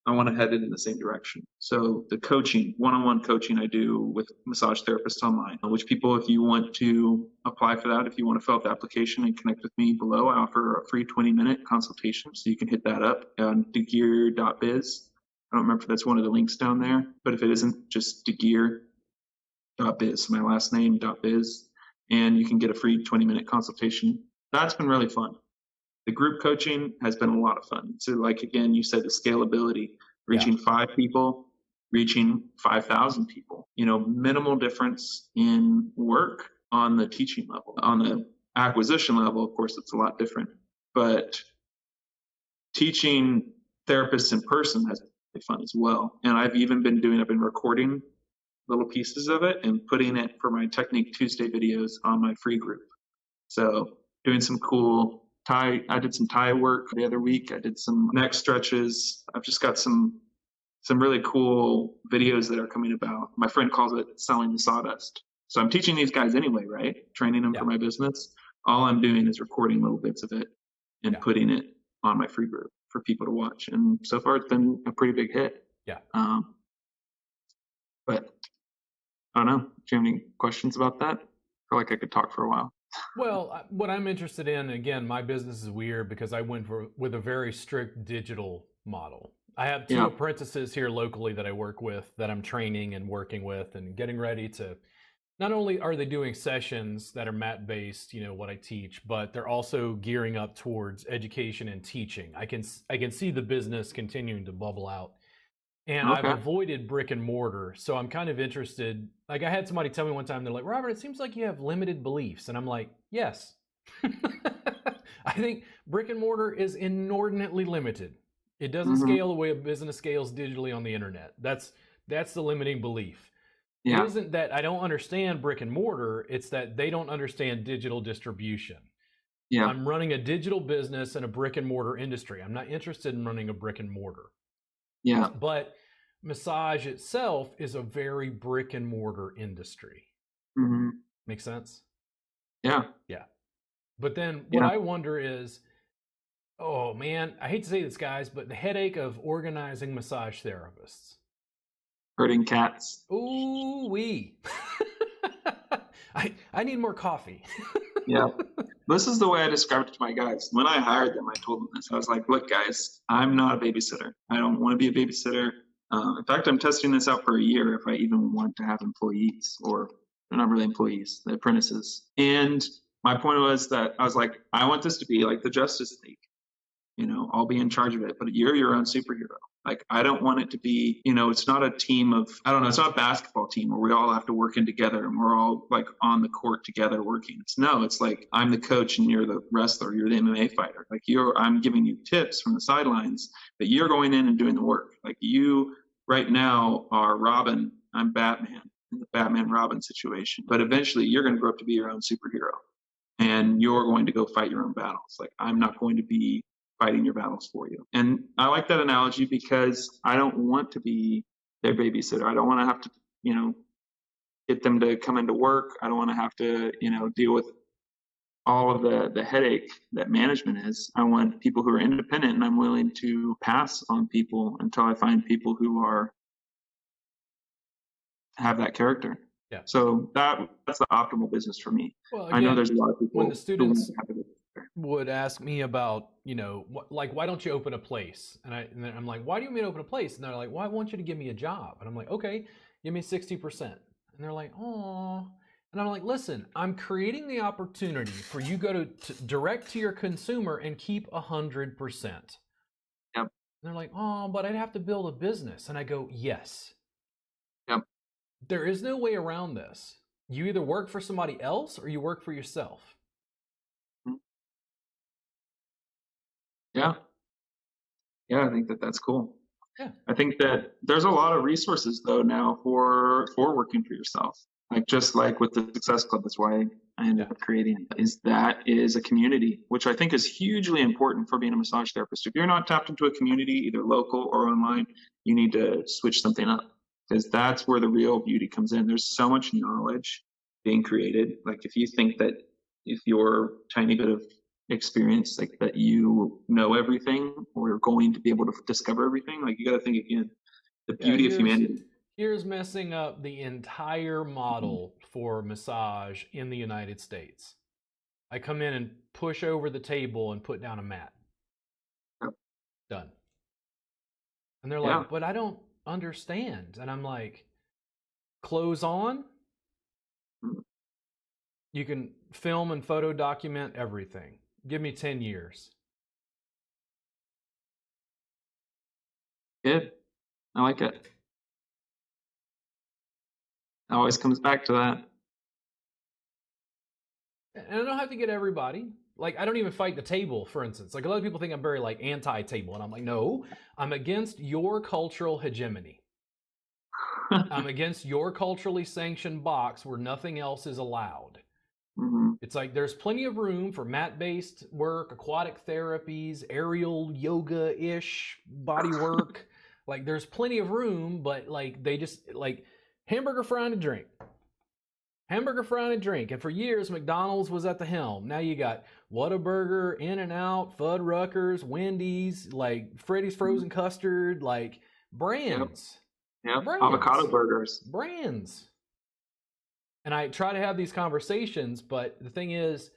I want to head in the same direction. So the coaching, one-on-one coaching I do with massage therapists online, which people, if you want to apply for that, if you want to fill out the application and connect with me below, I offer a free 20-minute consultation. So you can hit that up on Deegear.biz. I don't remember if that's one of the links down there, but if it isn't, just Deegear.biz, my last name, .biz, and you can get a free 20-minute consultation. That's been really fun. The group coaching has been a lot of fun. So like, again, you said the scalability, reaching 5 people, reaching 5,000 people, you know, minimal difference in work on the teaching level. On the acquisition level, of course, it's a lot different, but teaching therapists in person has been fun as well. And I've been recording little pieces of it and putting it for my Technique Tuesday videos on my free group. So doing some cool I did some tie work the other week. I did some neck stretches. I've just got some really cool videos that are coming about. My friend calls it selling the sawdust. So I'm teaching these guys anyway, right? Training them for my business. All I'm doing is recording little bits of it and putting it on my free group for people to watch. And so far it's been a pretty big hit. Yeah. But I don't know. Do you have any questions about that? I feel like I could talk for a while. Well, what I'm interested in, again, my business is weird because I went with a very strict digital model. I have 2 Yeah. apprentices here locally that I work with, that I'm training and working with and getting ready to. Not only are they doing sessions that are mat based, what I teach, but they're also gearing up towards education and teaching. I can see the business continuing to bubble out. And I've Okay. avoided brick and mortar, so I'm kind of interested. Like, I had somebody tell me one time, they're like, "Robert, it seems like you have limited beliefs." And I'm like, yes. I think brick and mortar is inordinately limited. It doesn't Mm-hmm. scale the way a business scales digitally on the internet. That's the limiting belief. It Yeah. isn't that I don't understand brick and mortar, it's that they don't understand digital distribution. Yeah. I'm running a digital business in a brick and mortar industry. I'm not interested in running a brick and mortar. Yeah. But massage itself is a very brick and mortar industry. Mm-hmm. Make sense? Yeah. Yeah. But then what I wonder is, oh man, I hate to say this, guys, but the headache of organizing massage therapists. Herding cats. Ooh wee. I need more coffee. Yeah. This is the way I described it to my guys. When I hired them, I told them this. I was like, look, guys, I'm not a babysitter. I don't want to be a babysitter. In fact, I'm testing this out for a year if I even want to have employees, or they're not really employees, the apprentices. And my point was that I was like, I want this to be like the Justice League. I'll be in charge of it, but you're your own superhero. Like, I don't want it to be, it's not a team of, I don't know, it's not a basketball team where we all have to work in together and we're all like on the court together working. It's like, I'm the coach and you're the wrestler, you're the MMA fighter. Like, I'm giving you tips from the sidelines, but you're going in and doing the work. Like, you right now are Robin, I'm Batman, in the Batman Robin situation. But eventually you're going to grow up to be your own superhero and you're going to go fight your own battles. Like, I'm not going to be fighting your battles for you. And I like that analogy because I don't want to be their babysitter. I don't want to have to, get them to come into work. I don't want to have to, deal with all of the headache that management is. I want people who are independent, and I'm willing to pass on people until I find people who have that character. Yeah. So that's the optimal business for me. Well, again, I know there's a lot of people when the students who have it. would ask me about, why don't you open a place? And I'm like, why do you want me to open a place? And they're like, well, I want you to give me a job. And I'm like, okay, give me 60%. And they're like, oh. And I'm like, listen, I'm creating the opportunity for you to direct to your consumer and keep 100%. Yep. And they're like, oh, but I'd have to build a business. And I go, yes. Yep. There is no way around this. You either work for somebody else or you work for yourself. Yeah. Yeah, I think that's cool. Yeah. I think that there's a lot of resources though now for working for yourself. Like, just like with the Success Club, that's why I ended up creating it, is a community, which I think is hugely important for being a massage therapist. If you're not tapped into a community, either local or online, you need to switch something up, because that's where the real beauty comes in. There's so much knowledge being created. Like, if you think that if your tiny bit of experience, like that you know everything or you're going to be able to discover everything, like, you got to think again. The beauty of humanity. Here's messing up the entire model for massage in the United States. I come in and push over the table and put down a mat. Yep. Done. And they're like, but I don't understand. And I'm like, clothes on. You can film and photo document everything. Give me 10 years. Good. I like it. It always comes back to that. And I don't have to get everybody. Like, I don't even fight the table, for instance. Like, a lot of people think I'm very, like, anti-table. And I'm like, no, I'm against your cultural hegemony. I'm against your culturally sanctioned box where nothing else is allowed. Mm-hmm. It's like there's plenty of room for mat-based work, aquatic therapies, aerial yoga-ish body work. Like, there's plenty of room, but, like, they just, like, hamburger, fry, and a drink. Hamburger, fry, and a drink. And for years, McDonald's was at the helm. Now you got Whataburger, In-N-Out, Fuddruckers, Wendy's, like Freddy's Frozen Custard, like brands. Yep. Brands. Avocado burgers. Brands. And I try to have these conversations, but the thing is,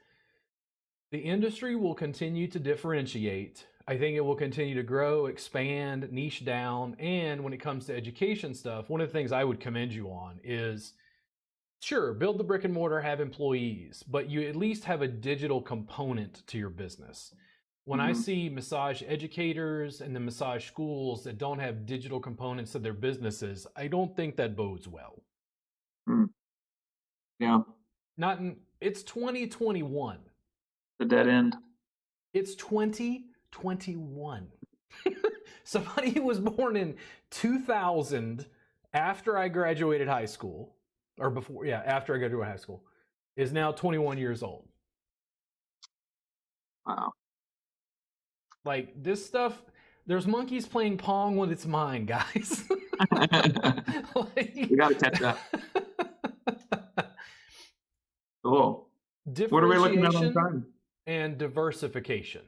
the industry will continue to differentiate I think it will continue to grow, expand, niche down. And when it comes to education stuff, one of the things I would commend you on is, sure, build the brick and mortar, have employees, but you at least have a digital component to your business. When I see massage educators and the massage schools that don't have digital components to their businesses, I don't think that bodes well. Yeah. It's 2021. The dead end. It's 2021. Somebody who was born in 2000 after I graduated high school, or before, after I graduated high school, is now 21 years old. Wow. Like, this stuff, there's monkeys playing Pong with its mind, guys. We got to catch up. Cool. What are we looking at on time? And diversification.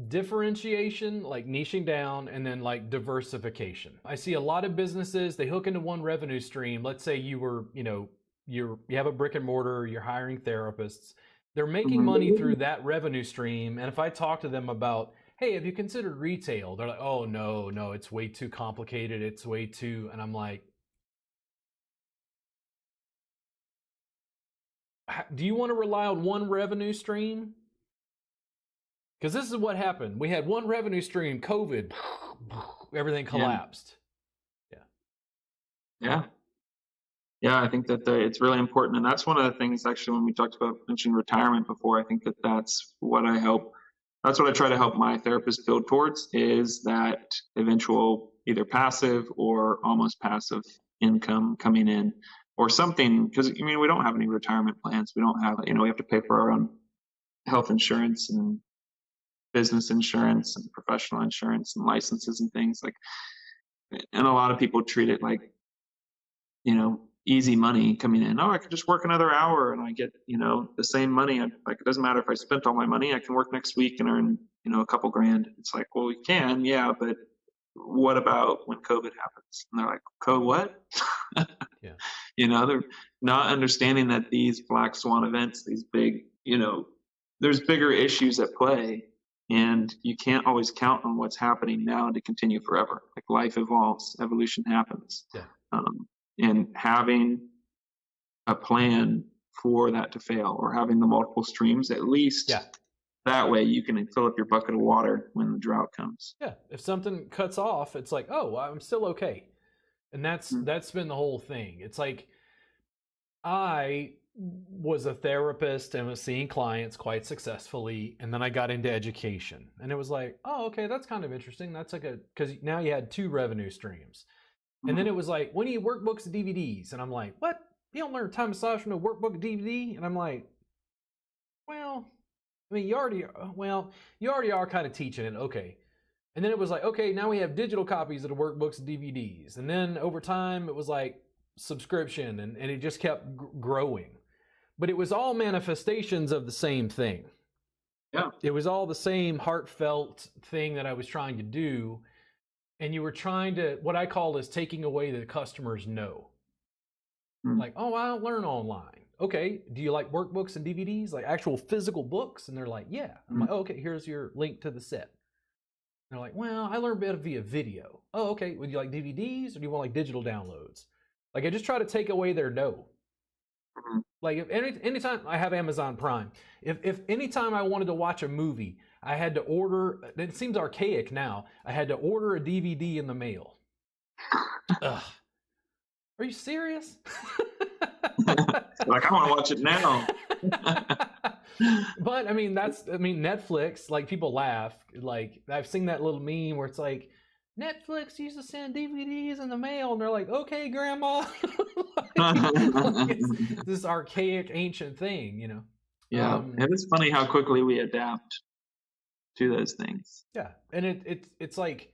Differentiation, like niching down, and then like diversification. I see a lot of businesses, they hook into one revenue stream. Let's say you have a brick and mortar, you're hiring therapists. They're making money through that revenue stream. And if I talk to them about, hey, have you considered retail? They're like, oh, no, it's way too complicated. It's way too, and I'm like, do you want to rely on one revenue stream? Because this is what happened. We had one revenue stream, COVID, everything collapsed. Yeah, I think that it's really important. And that's one of the things, actually, when we mentioned retirement before, I think that that's what I try to help my therapist build towards, is that eventual either passive or almost passive income coming in or something. Because, I mean, we don't have any retirement plans. We don't have, we have to pay for our own health insurance and business insurance and professional insurance and licenses and things like, and a lot of people treat it like, easy money coming in. Oh, I could just work another hour and I get, the same money. Like, it doesn't matter if I spent all my money, I can work next week and earn, a couple grand. It's like, well, you can, yeah, but what about when COVID happens? And they're like, what? Yeah. They're not understanding that these black swan events, these big, there's bigger issues at play, and you can't always count on what's happening now to continue forever. Like, life evolves, evolution happens. Yeah. And having a plan for that to fail, or having the multiple streams, at least that way you can fill up your bucket of water when the drought comes. Yeah. If something cuts off, it's like, oh, I'm still okay. And that's been the whole thing. It's like, I was a therapist and was seeing clients quite successfully, and then I got into education, and it was like, oh, okay, that's kind of interesting. That's like because now you had two revenue streams. And then it was like, when do you workbooks and DVDs? And I'm like, what? You don't learn Thai massage from a workbook and DVD? And I'm like, well, I mean, you already are kind of teaching it. Okay. And then it was like, okay, now we have digital copies of the workbooks and DVDs. And then over time, it was like subscription, and it just kept growing. But it was all manifestations of the same thing. Yeah. It was all the same heartfelt thing that I was trying to do. And you were trying to, what I call is taking away the customer's no. Like, oh, I don't learn online. Okay, do you like workbooks and DVDs, like actual physical books? And they're like, yeah. I'm like, oh, okay, here's your link to the set. And they're like, well, I learned better via video. Oh, okay, would you like DVDs, or do you want like digital downloads? Like, I just try to take away their no. Like, if anytime I have Amazon Prime, if anytime I wanted to watch a movie, I had to order, it seems archaic now, I had to order a DVD in the mail. Ugh. Are you serious? Like, I want to watch it now. But I mean, Netflix, like, people laugh. Like, I've seen that little meme where it's like, Netflix used to send DVDs in the mail, and they're like, okay, grandma. Like, it's this archaic, ancient thing, Yeah, and it's funny how quickly we adapt to those things. Yeah, and it's like,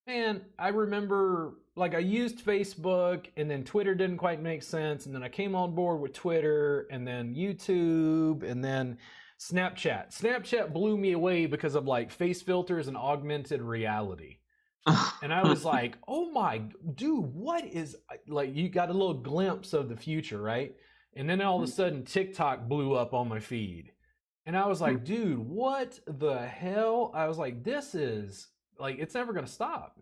man, I remember, like, I used Facebook, and then Twitter didn't quite make sense, and then I came on board with Twitter, and then YouTube, and then Snapchat. Snapchat blew me away because of, like, face filters and augmented reality. And I was like, oh my, dude, what is, like, you got a little glimpse of the future, right? And then all of a sudden TikTok blew up on my feed. And I was like, dude, what the hell? I was like, this is like, it's never going to stop.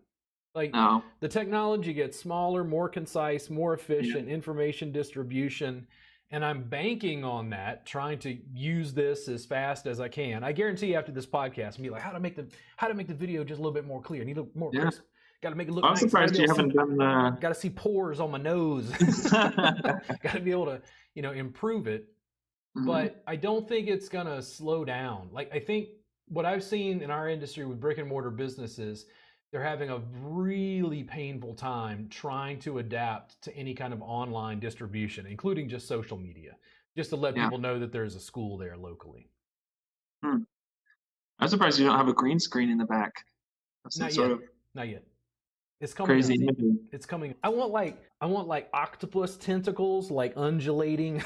Like, No. the technology gets smaller, more concise, more efficient, information distribution. And I'm banking on that, trying to use this as fast as I can. I guarantee after this podcast, I'll be like, how to make the video just a little bit more clear. Need a little more crisp. Got to make it look I'm nice. surprised you haven't done the... Got to see pores on my nose. Got to be able to, improve it. But I don't think it's going to slow down. Like, I think what I've seen in our industry with brick and mortar businesses, they're having a really painful time trying to adapt to any kind of online distribution, including just social media, just to let people know that there's a school there locally. I'm surprised you don't have a green screen in the back. Not yet. It's coming. Crazy. It's coming. I want like octopus tentacles, like undulating.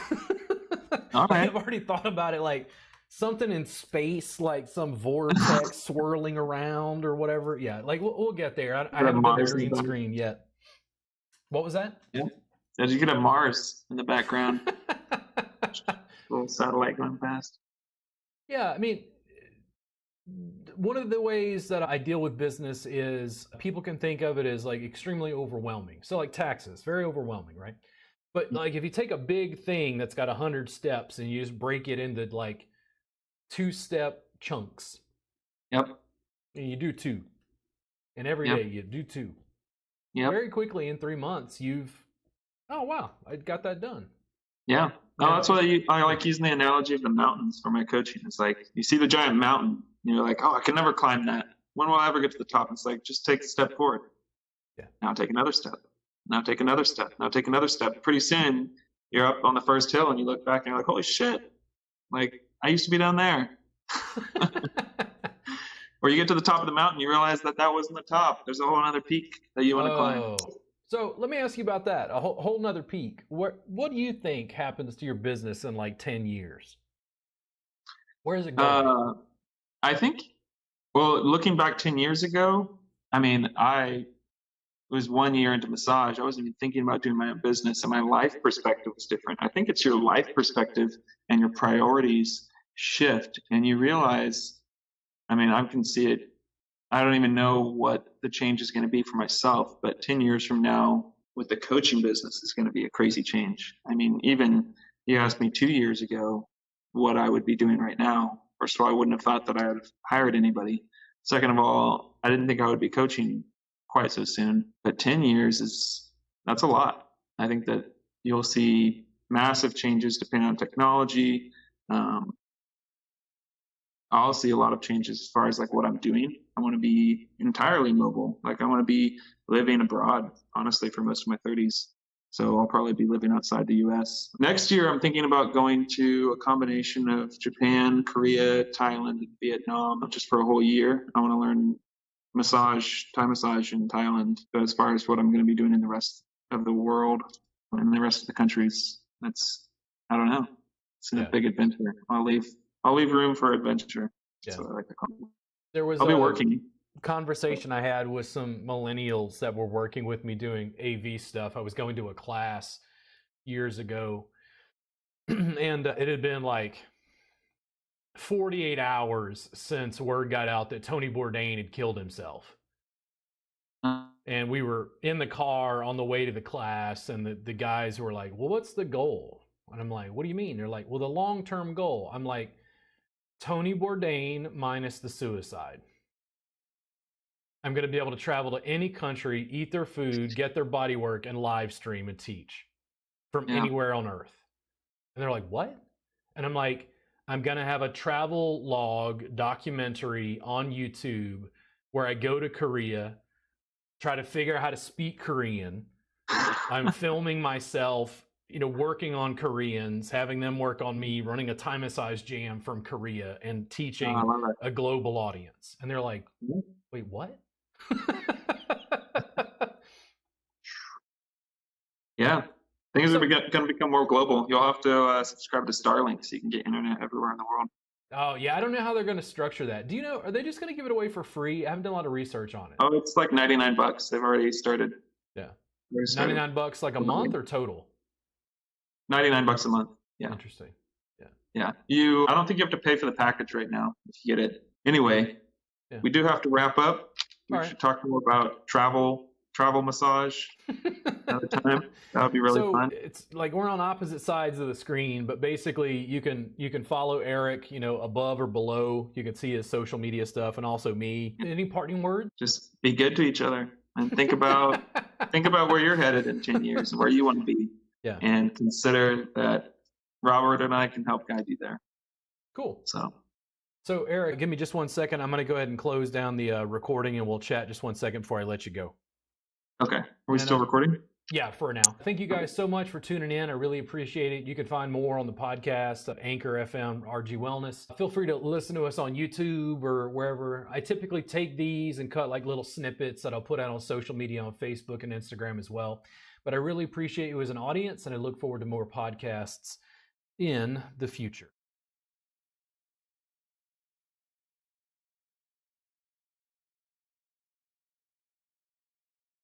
All right. I've already thought about it, like something in space, like some vortex swirling around or whatever. Yeah, like we'll get there. I haven't done the green screen yet. What was that? Yeah, you could have Mars in the background. Little satellite going past. Yeah, I mean, one of the ways that I deal with business is people can think of it as like extremely overwhelming. So like taxes, very overwhelming, right? But like if you take a big thing that's got 100 steps and you just break it into like 2-step chunks. Yep. And you do 2. And every day you do 2. Yep. Very quickly in 3 months oh wow, I got that done. Yeah. No, that's why I like using the analogy of the mountains for my coaching. It's like you see the giant mountain and you're like, oh, I can never climb that. When will I ever get to the top? It's like, just take a step forward. Yeah. Now take another step. Now take another step. Now take another step. Pretty soon you're up on the first hill and you look back and you're like, holy shit. Like I used to be down there. Or you get to the top of the mountain, you realize that wasn't the top. There's a whole other peak that you want to climb. So let me ask you about that. A whole nother peak. What do you think happens to your business in like 10 years? Where is it going? I think, well, looking back 10 years ago, I mean, I was 1 year into massage. I wasn't even thinking about doing my own business, and my life perspective was different. I think it's your life perspective and your priorities shift, and you realize, I mean, I can see it. I don't even know what the change is going to be for myself, but 10 years from now with the coaching business is going to be a crazy change. I mean, even you asked me 2 years ago what I would be doing right now. First of all, I wouldn't have thought that I would have hired anybody. Second of all, I didn't think I would be coaching quite so soon, but 10 years that's a lot. I think that you'll see massive changes depending on technology. I'll see a lot of changes as far as like what I'm doing. I want to be entirely mobile. Like I want to be living abroad, honestly, for most of my 30s. So I'll probably be living outside the US. Next year, I'm thinking about going to a combination of Japan, Korea, Thailand, and Vietnam, just for a whole year. I want to learn Thai massage in Thailand. But as far as what I'm going to be doing in the rest of the world and the rest of the countries, I don't know. It's a big adventure. I'll leave room for adventure. Yeah. So I like to call it. There was I'll be working. Conversation I had with some millennials that were working with me doing AV stuff. I was going to a class years ago, and it had been like 48 hours since word got out that Tony Bourdain had killed himself. And we were in the car on the way to the class, and the guys were like, well, what's the goal? And I'm like, what do you mean? They're like, well, the long-term goal. I'm like, Tony Bourdain minus the suicide. I'm going to be able to travel to any country, eat their food, get their body work, and live stream and teach from anywhere on Earth. And they're like, what? And I'm like, I'm going to have a travel log documentary on YouTube where I go to Korea, try to figure out how to speak Korean. I'm filming myself, working on Koreans, having them work on me, running a Thai massage jam from Korea and teaching a global audience. And they're like, wait, what? Yeah, things are going to become more global. You'll have to subscribe to Starlink so you can get internet everywhere in the world. Oh, yeah. I don't know how they're going to structure that. Do you know, are they just going to give it away for free? I haven't done a lot of research on it. Oh, it's like $99. They've already started. Yeah. $99 like a month or total? $99 a month. Yeah. Interesting. Yeah. Yeah. I don't think you have to pay for the package right now if you get it. Anyway, Yeah. we do have to wrap up. We should talk more about travel massage another time. That would be really fun. It's like we're on opposite sides of the screen, but basically you can follow Eric, above or below. You can see his social media stuff and also me. Any parting words? Just be good to each other and think about where you're headed in 10 years and where you want to be. Yeah. And consider that Robert and I can help guide you there. Cool. So Eric, give me just 1 second. I'm going to go ahead and close down the recording, and we'll chat just 1 second before I let you go. Okay. Are we still recording? Yeah, for now. Thank you guys so much for tuning in. I really appreciate it. You can find more on the podcast, Anchor FM, RG Wellness. Feel free to listen to us on YouTube or wherever. I typically take these and cut like little snippets that I'll put out on social media, on Facebook and Instagram as well. But I really appreciate you as an audience, and I look forward to more podcasts in the future.